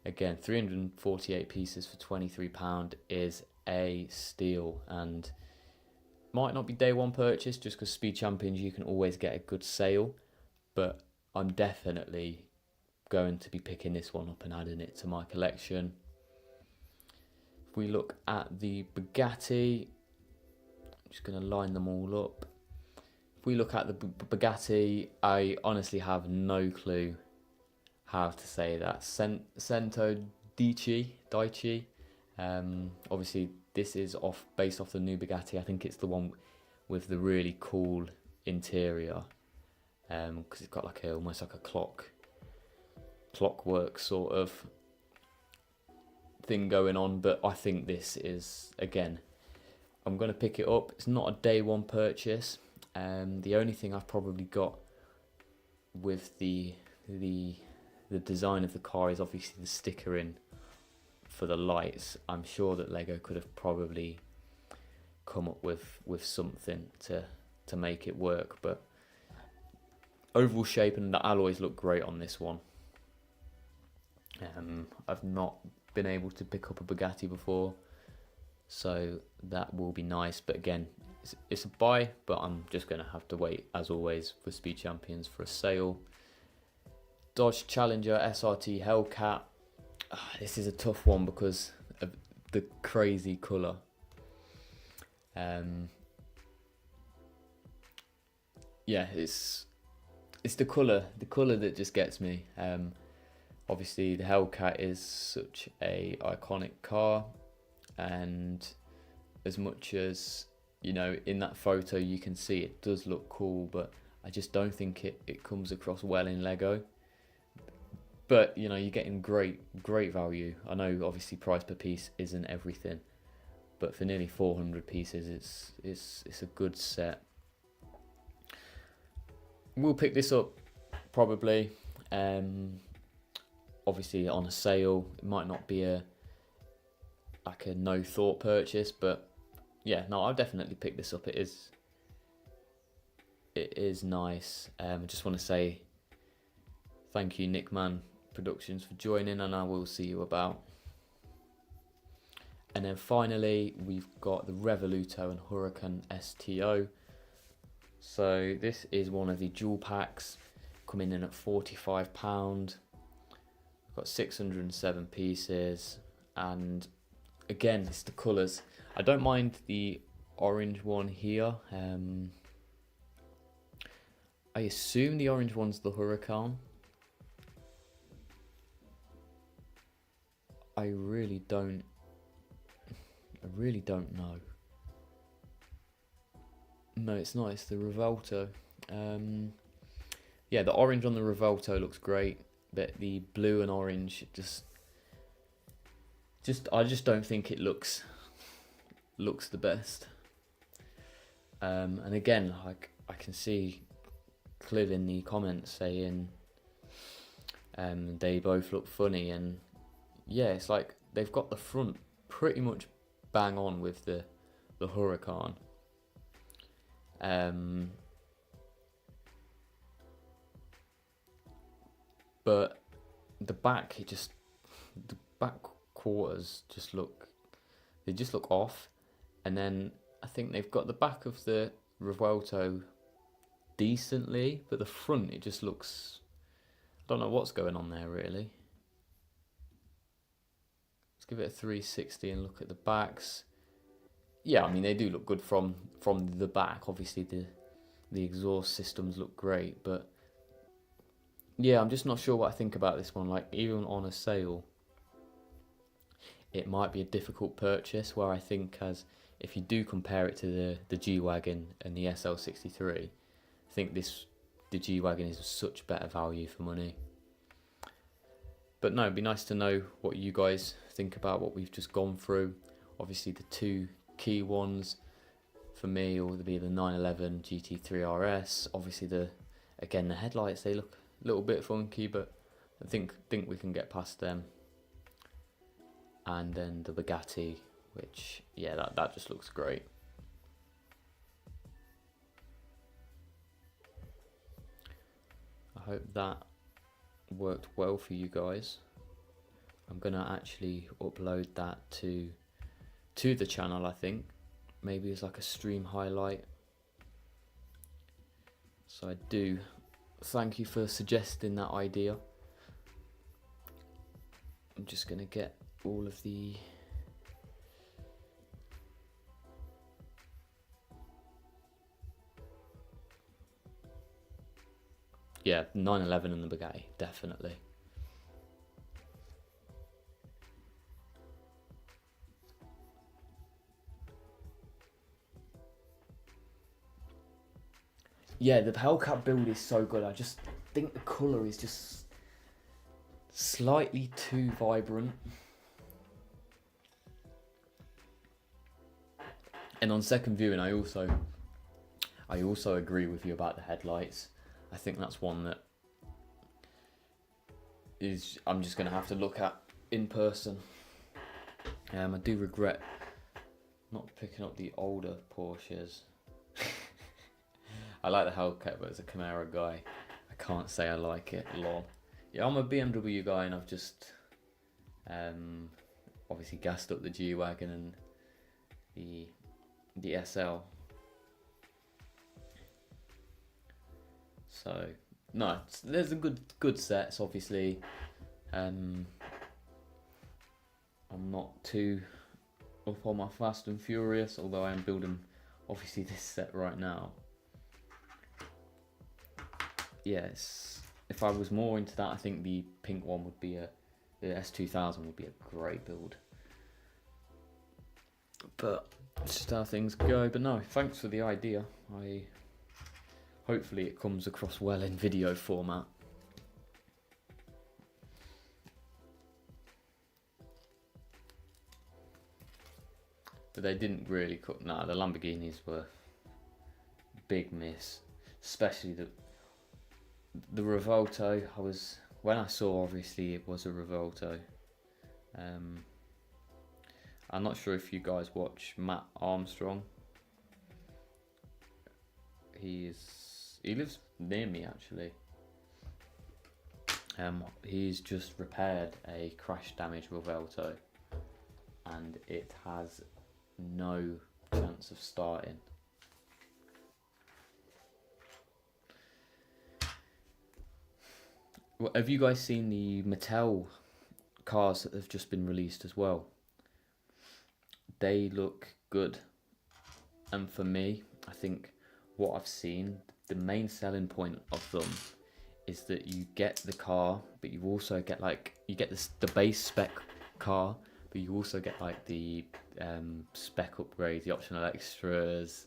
again, 348 pieces for £23 is a steal. And Might not be day one purchase, just because Speed Champions you can always get a good sale, but I'm definitely going to be picking this one up and adding it to my collection. If we look at the Bugatti, I'm just going to line them all up. If we look at the Bugatti, I honestly have no clue how to say that. Cento Daichi. Obviously this is based off the new Bugatti. I think it's the one with the really cool interior, because it's got like almost like a clockwork sort of thing going on. But I think this is, again, I'm going to pick it up. It's not a day one purchase. The only thing I've probably got with the design of the car is obviously the stickering for the lights. I'm sure that Lego could have probably come up with something to make it work, but overall shape and the alloys look great on this one. I've not been able to pick up a Bugatti before, so that will be nice. But again, it's a buy, but I'm just going to have to wait, as always, for Speed Champions for a sale. Dodge Challenger SRT Hellcat. This is a tough one because of the crazy colour. Yeah, it's the colour that just gets me. Obviously the Hellcat is such a iconic car, and as much as, you know, in that photo you can see it does look cool, but I just don't think it comes across well in Lego. But, you know, you're getting great value. I know obviously price per piece isn't everything, but for nearly 400 pieces, it's a good set. We'll pick this up probably, obviously on a sale. It might not be a no thought purchase, but yeah, no, I'll definitely pick this up. It is nice. I just want to say thank you, Nickman Productions, for joining, and I will see you about. And then finally we've got the Revoluto and Huracan STO. So this is one of the dual packs, coming in at £45. Got 607 pieces, and again, it's the colours. I don't mind the orange one here. I assume the orange one's the Huracan. I really don't know. No, it's not. It's the Revolto. Yeah, the orange on the Revolto looks great, but the blue and orange I just don't think it looks the best. And again, I can see Cliv in the comments saying they both look funny, and yeah, it's like they've got the front pretty much bang on with the Huracan. But the back, the back quarters just look off. And then I think they've got the back of the Revuelto decently, but the front, it just looks, I don't know what's going on there really. Let's give it a 360 and look at the backs. Yeah, I mean, they do look good from the back. Obviously the exhaust systems look great, but yeah, I'm just not sure what I think about this one. Like, even on a sale, it might be a difficult purchase, where I think, as if you do compare it to the G-Wagon and the SL63, I think the G-Wagon is such better value for money. But no, it'd be nice to know what you guys think about what we've just gone through. Obviously the two key ones for me will be the 911 GT3 RS. Obviously the headlights, they look a little bit funky, but I think we can get past them. And then the Bugatti, which, yeah, that just looks great. I hope that worked well for you guys. I'm gonna actually upload that to the channel, I think, maybe as like a stream highlight. So I do thank you for suggesting that idea. I'm just gonna get all of the yeah, 911 and the Bugatti, definitely. Yeah, the Hellcat build is so good. I just think the colour is just slightly too vibrant. And on second viewing, I also agree with you about the headlights. I think that's one that is I'm just going to have to look at in person. I do regret not picking up the older Porsches. I like the Hellcat, but as a Camaro guy, I can't say I like it. Lol. Yeah, I'm a BMW guy, and I've just obviously gassed up the G-Wagon and the SL. So no, there's a good sets. Obviously, I'm not too up on my Fast and Furious, although I am building obviously this set right now. Yes, if I was more into that, I think the pink one would be the S2000 would be a great build. But it's just how things go. But no, thanks for the idea. Hopefully it comes across well in video format. But they didn't really cook. Nah, the Lamborghinis were a big miss, especially the Revolto. When I saw, obviously it was a Revolto. I'm not sure if you guys watch Matt Armstrong. He lives near me actually. He's just repaired a crash damaged Revolto, and it has no chance of starting. Well, have you guys seen the Mattel cars that have just been released as well? They look good, and for me, I think what I've seen, the main selling point of them is that you get the car, but you also get the base spec car, but you also get like the spec upgrades, the optional extras,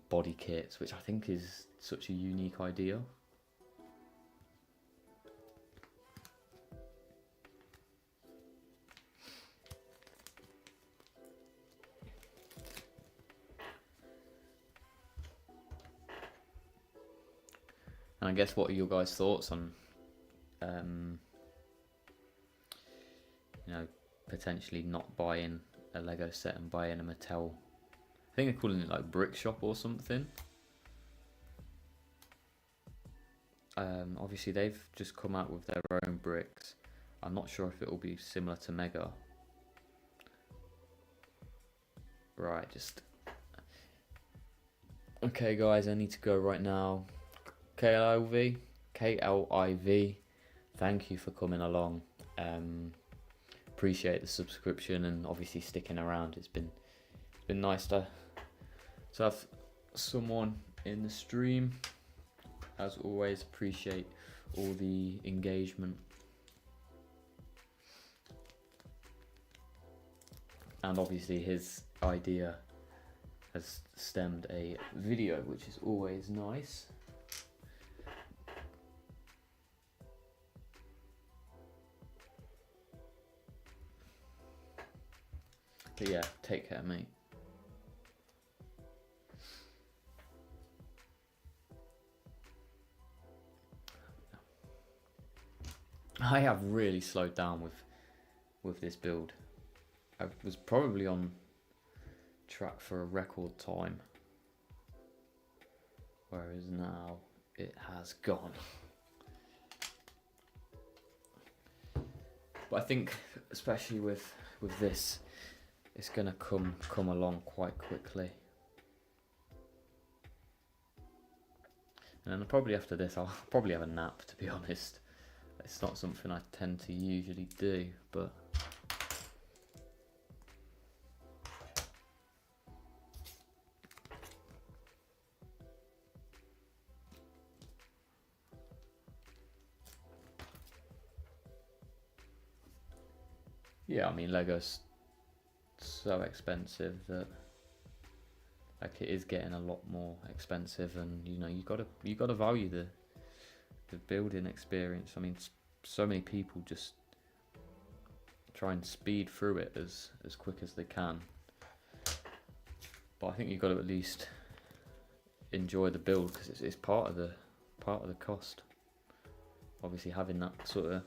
body kits, which I think is such a unique idea. And I guess, what are your guys' thoughts on, potentially not buying a Lego set and buying a Mattel? I think they're calling it like Brick Shop or something. Obviously they've just come out with their own bricks. I'm not sure if it will be similar to Mega. Right, okay guys, I need to go right now. KLIV, thank you for coming along. Appreciate the subscription and obviously sticking around. It's been nice to have someone in the stream. As always, appreciate all the engagement. And obviously his idea has stemmed a video, which is always nice. But yeah, take care, mate. I have really slowed down with this build. I was probably on track for a record time, whereas now it has gone. But I think, especially with this, it's gonna come along quite quickly. And then probably after this, I'll probably have a nap, to be honest. It's not something I tend to usually do, but yeah, I mean, Lego's so expensive that like it is getting a lot more expensive, and you know, you gotta value the building experience. I mean, so many people just try and speed through it as quick as they can, but I think you've got to at least enjoy the build, because it's part of the cost. Obviously, having that sort of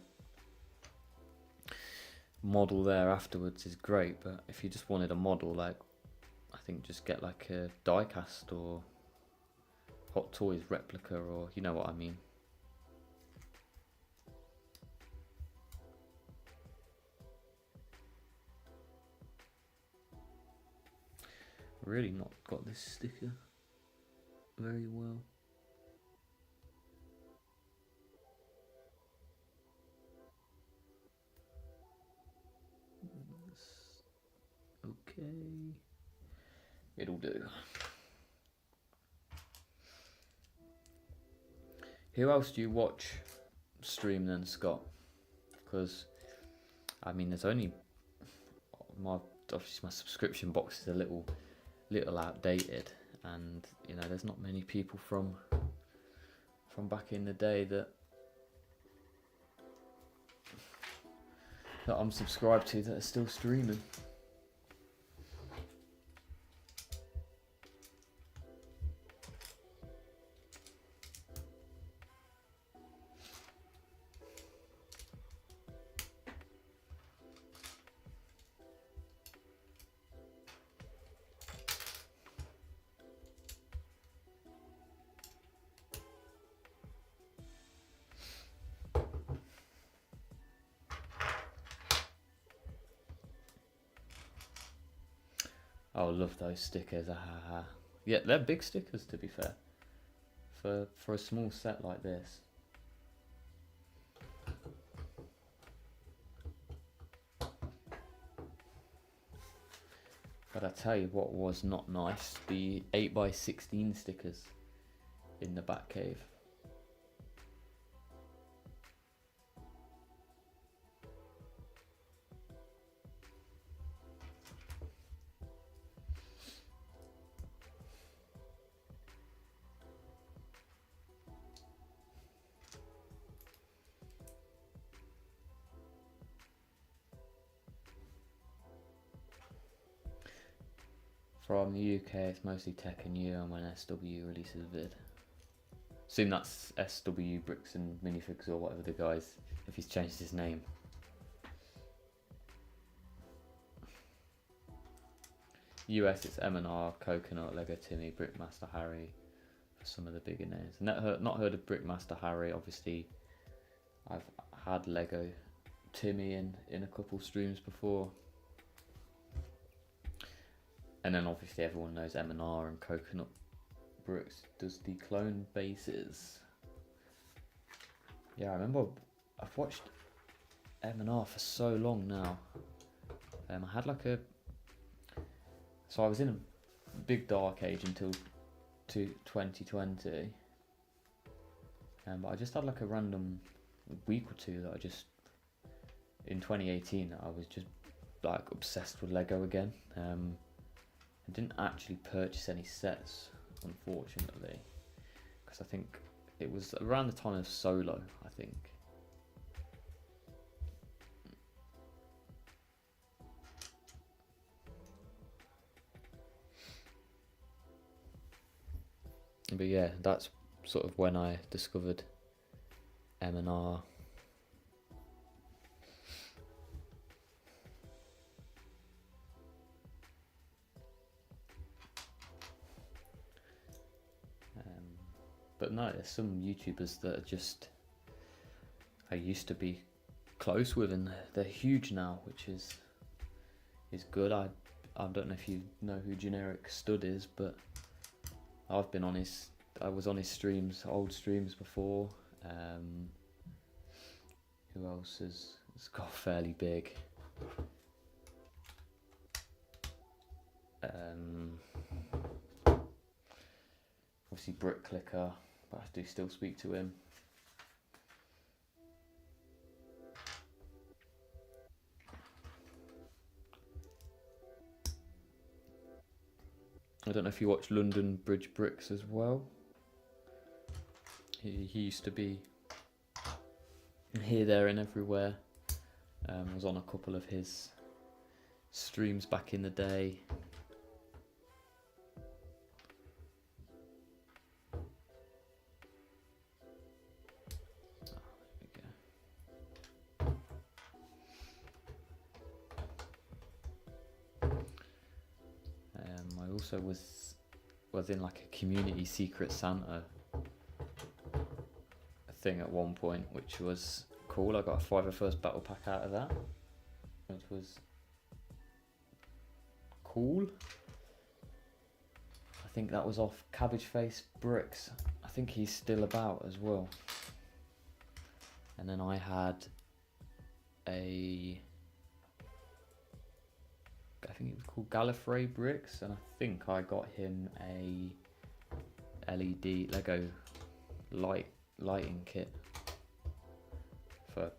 model there afterwards is great, but if you just wanted a model, like, I think just get like a die-cast or Hot Toys replica, or you know what I mean. Really not got this sticker very well. Okay, it'll do. Who else do you watch stream then, Scott? Because I mean, there's only obviously my subscription box is a little outdated, and you know, there's not many people from back in the day that I'm subscribed to that are still streaming. Oh, love those stickers. Yeah, they're big stickers, to be fair, for a small set like this. But I tell you what was not nice, the 8x16 stickers in the back cave. From the UK, it's mostly Tech and U, and when SW releases a vid. Assume that's SW Bricks and Minifigs or whatever the guy's, if he's changed his name. US, it's M&R, Coconut, Lego Timmy, Brickmaster Harry, for some of the bigger names. Not heard of Brickmaster Harry. Obviously, I've had Lego Timmy in a couple streams before. And then obviously everyone knows M&R and Coconut Bricks does the clone bases. Yeah, I remember I've watched M&R for so long now. I had like so I was in a big dark age until 2020. But I just had like a random week or two that in 2018, I was just like obsessed with Lego again. I didn't actually purchase any sets, unfortunately, because I think it was around the time of Solo, I think. But yeah, that's sort of when I discovered M&R. But no, there's some YouTubers that are just, I used to be close with, and they're huge now, which is good. I I don't know if you know who Generic Stud is, but I was on his streams, old streams before. Who else has got fairly big? Obviously Brick Clicker, but I do still speak to him. I don't know if you watch London Bridge Bricks as well. He used to be here, there and everywhere. Was on a couple of his streams back in the day. I also was in like a community Secret Santa thing at one point, which was cool. I got a 501st battle pack out of that, which was cool. I think that was off Cabbage Face Bricks. I think he's still about as well. And then I had I think it was called Gallifrey Bricks, and I think I got him a LED Lego lighting kit for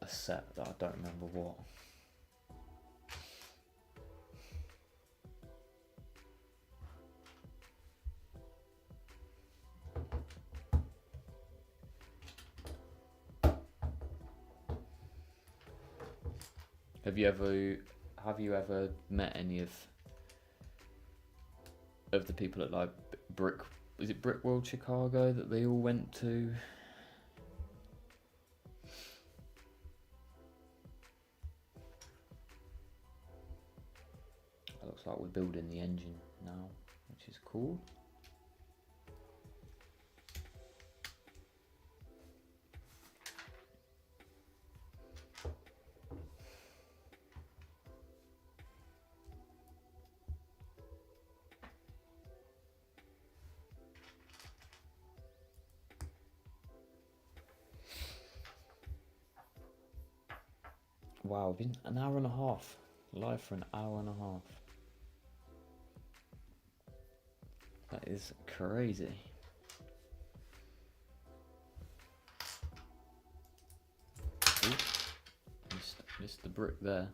a set that I don't remember what. Have you ever met any of the people at like is it Brick World Chicago that they all went to? It looks like we're building the engine now, which is cool. Wow, been an hour and a half. Live for an hour and a half. That is crazy. Ooh, missed the brick there.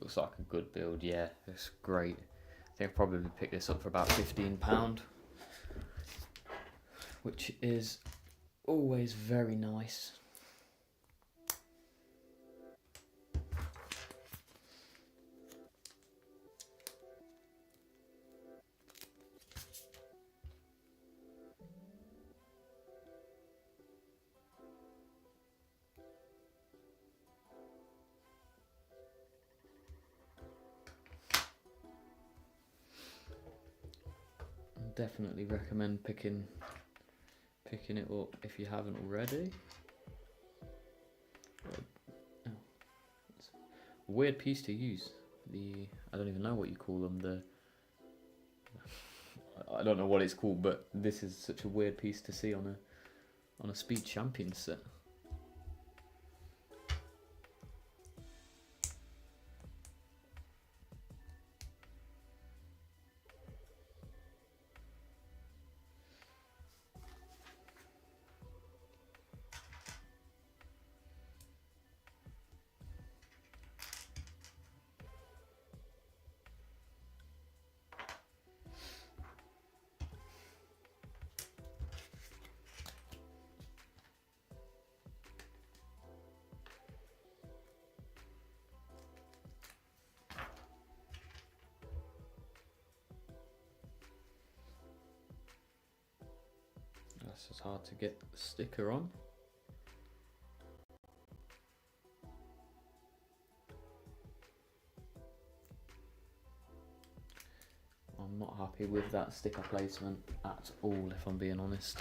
Looks like a good build, yeah, it's great. I think I'll probably pick this up for about £15, which is always very nice. Definitely recommend picking it up if you haven't already. Oh, it's a weird piece to use. I don't even know what you call them. I don't know what it's called, but this is such a weird piece to see on a Speed Champions set. just as hard to get the sticker on. I'm not happy with that sticker placement at all, if I'm being honest.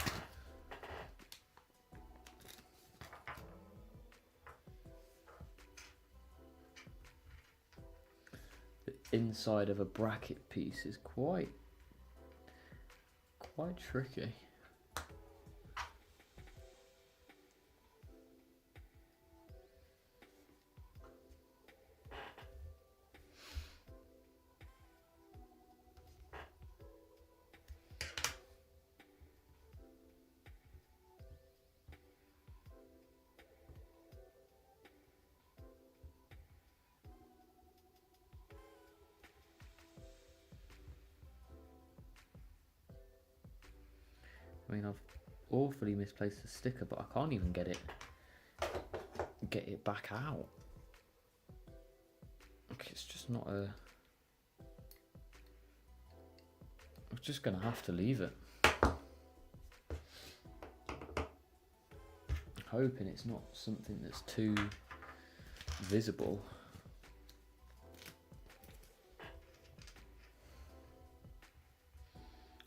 The inside of a bracket piece is quite tricky. I mean, I've awfully misplaced the sticker, but I can't even get it back out. Okay, it's just not a... I'm just gonna have to leave it. Hoping it's not something that's too visible.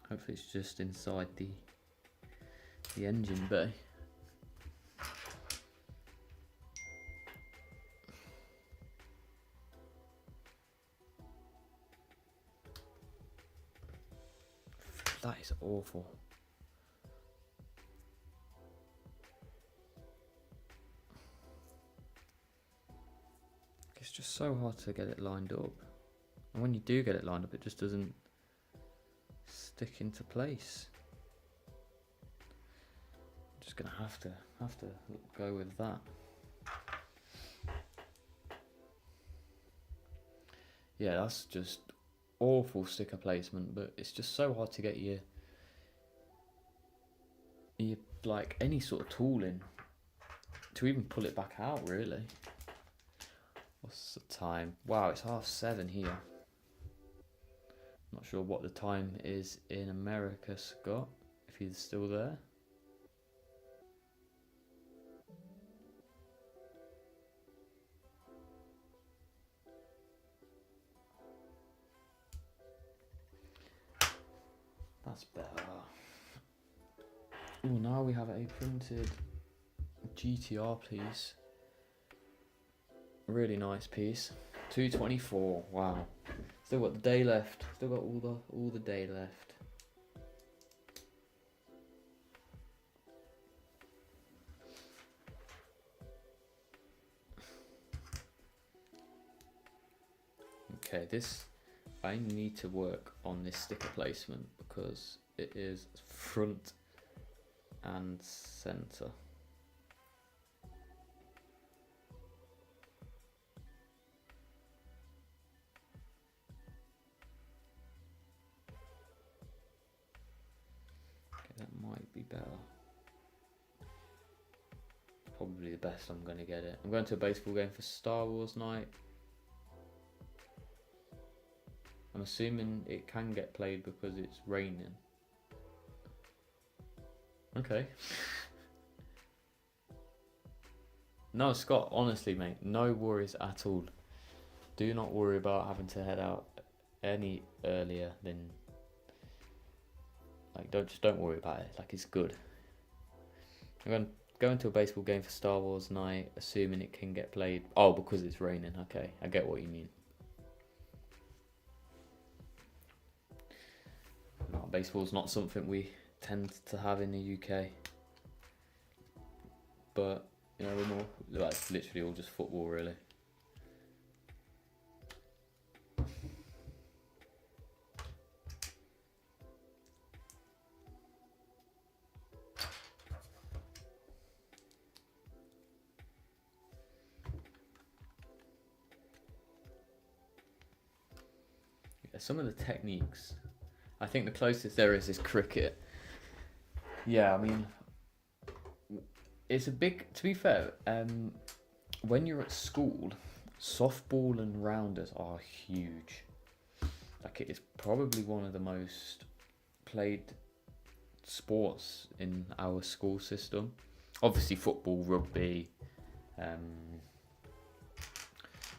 Hopefully it's just inside the engine bay. That is awful. It's just so hard to get it lined up. And when you do get it lined up, it just doesn't stick into place. I'm just gonna have to go with that. Yeah, that's just awful sticker placement, but it's just so hard to get your like any sort of tool in to even pull it back out, really. What's the time? Wow, it's 7:30 here. Not sure what the time is in America, Scott, if he's still there. That's better. Oh, now we have a printed GT-R piece. Really nice piece. 224. Wow. Still got the day left. Still got all the day left. Okay, I need to work on this sticker placement because it is front and center. Okay, that might be better. Probably the best I'm going to get it. I'm going to a baseball game for Star Wars night. I'm assuming it can get played because it's raining. Okay. No, Scott, honestly, mate, no worries at all. Do not worry about having to head out any earlier than... Like, don't worry about it. Like, it's good. I'm going to a baseball game for Star Wars night, assuming it can get played. Oh, because it's raining. Okay, I get what you mean. No, baseball's not something we tend to have in the UK. But, you know, we're more... Like, it's literally all just football, really. Some of the techniques, I think the closest there is cricket. Yeah, I mean, it's a big, to be fair, when you're at school, softball and rounders are huge. Like, it is probably one of the most played sports in our school system. Obviously football, rugby.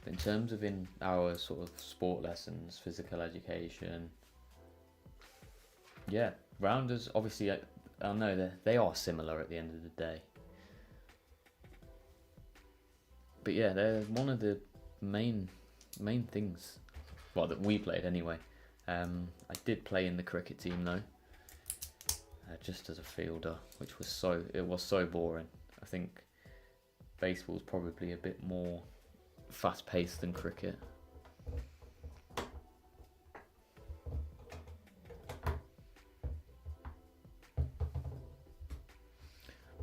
In terms of in our sort of sport lessons, physical education, yeah, rounders, obviously, I know they are similar at the end of the day. But yeah, they're one of the main things, well, that we played anyway. I did play in the cricket team though, just as a fielder, which was so boring. I think baseball's probably a bit more fast paced than cricket.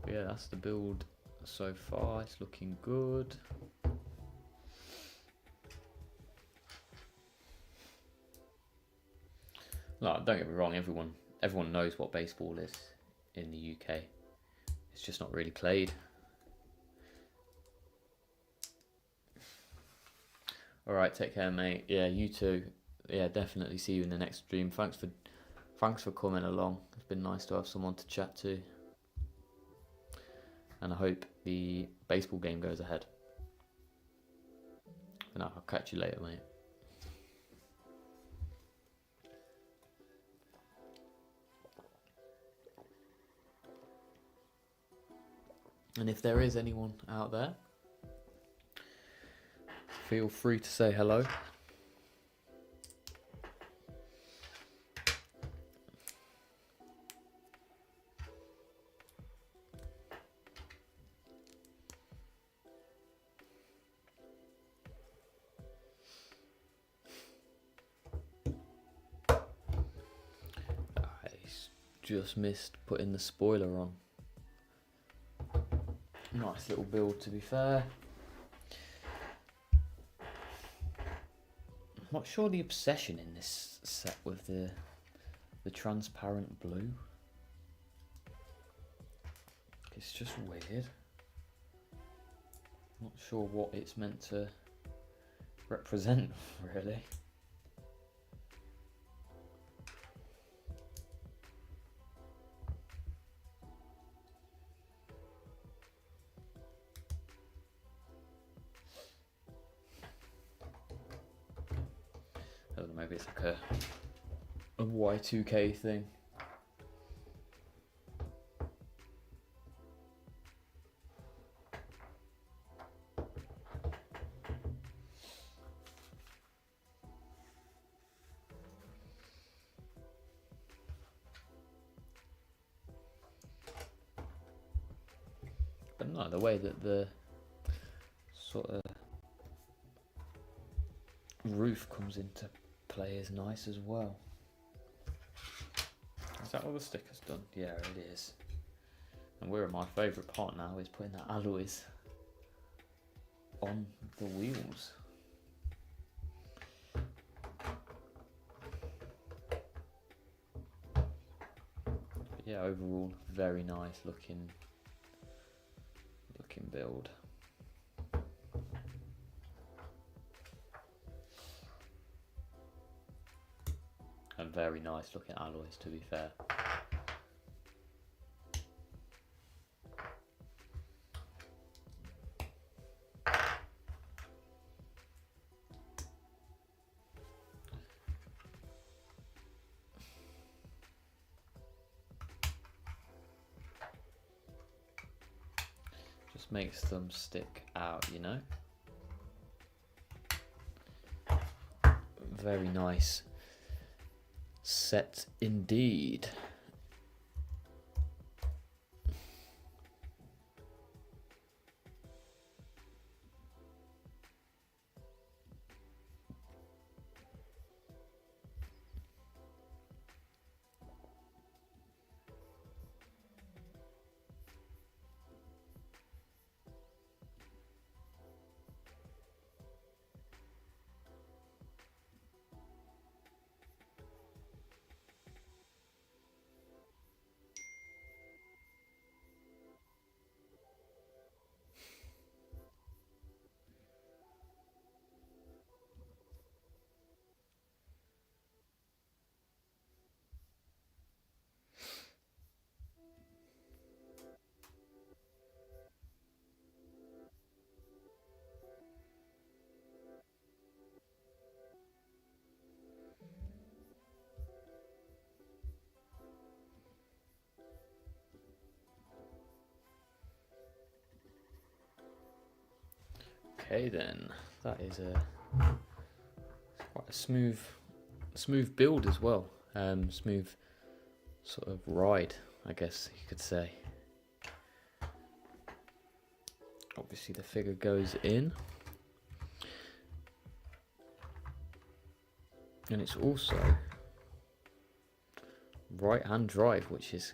But yeah, that's the build so far. It's looking good. No, don't get me wrong, everyone knows what baseball is in the UK. It's just not really played. Alright, take care, mate. Yeah, you too. Yeah, definitely see you in the next stream. Thanks for coming along. It's been nice to have someone to chat to. And I hope the baseball game goes ahead. And I'll catch you later, mate. And if there is anyone out there, feel free to say hello. I just missed putting the spoiler on. Nice little build, to be fair. I'm not sure the obsession in this set with the transparent blue. It's just weird. Not sure what it's meant to represent, really. I don't know, maybe it's like a Y2K thing. But no, the way that the sort of roof comes into play is nice as well. Is that what the sticker's done? Yeah, it is. And we're my favourite part now is putting the alloys on the wheels. But yeah, overall very nice looking build. And very nice looking alloys, to be fair. Just makes them stick out, you know. Very nice set indeed. Okay then, that is quite a smooth build as well. Smooth sort of ride, I guess you could say. Obviously the figure goes in, and it's also right-hand drive, which is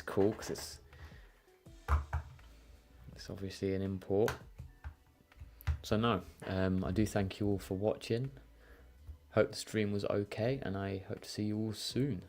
cool because it's obviously an import. So no, I do thank you all for watching. Hope the stream was okay, and I hope to see you all soon.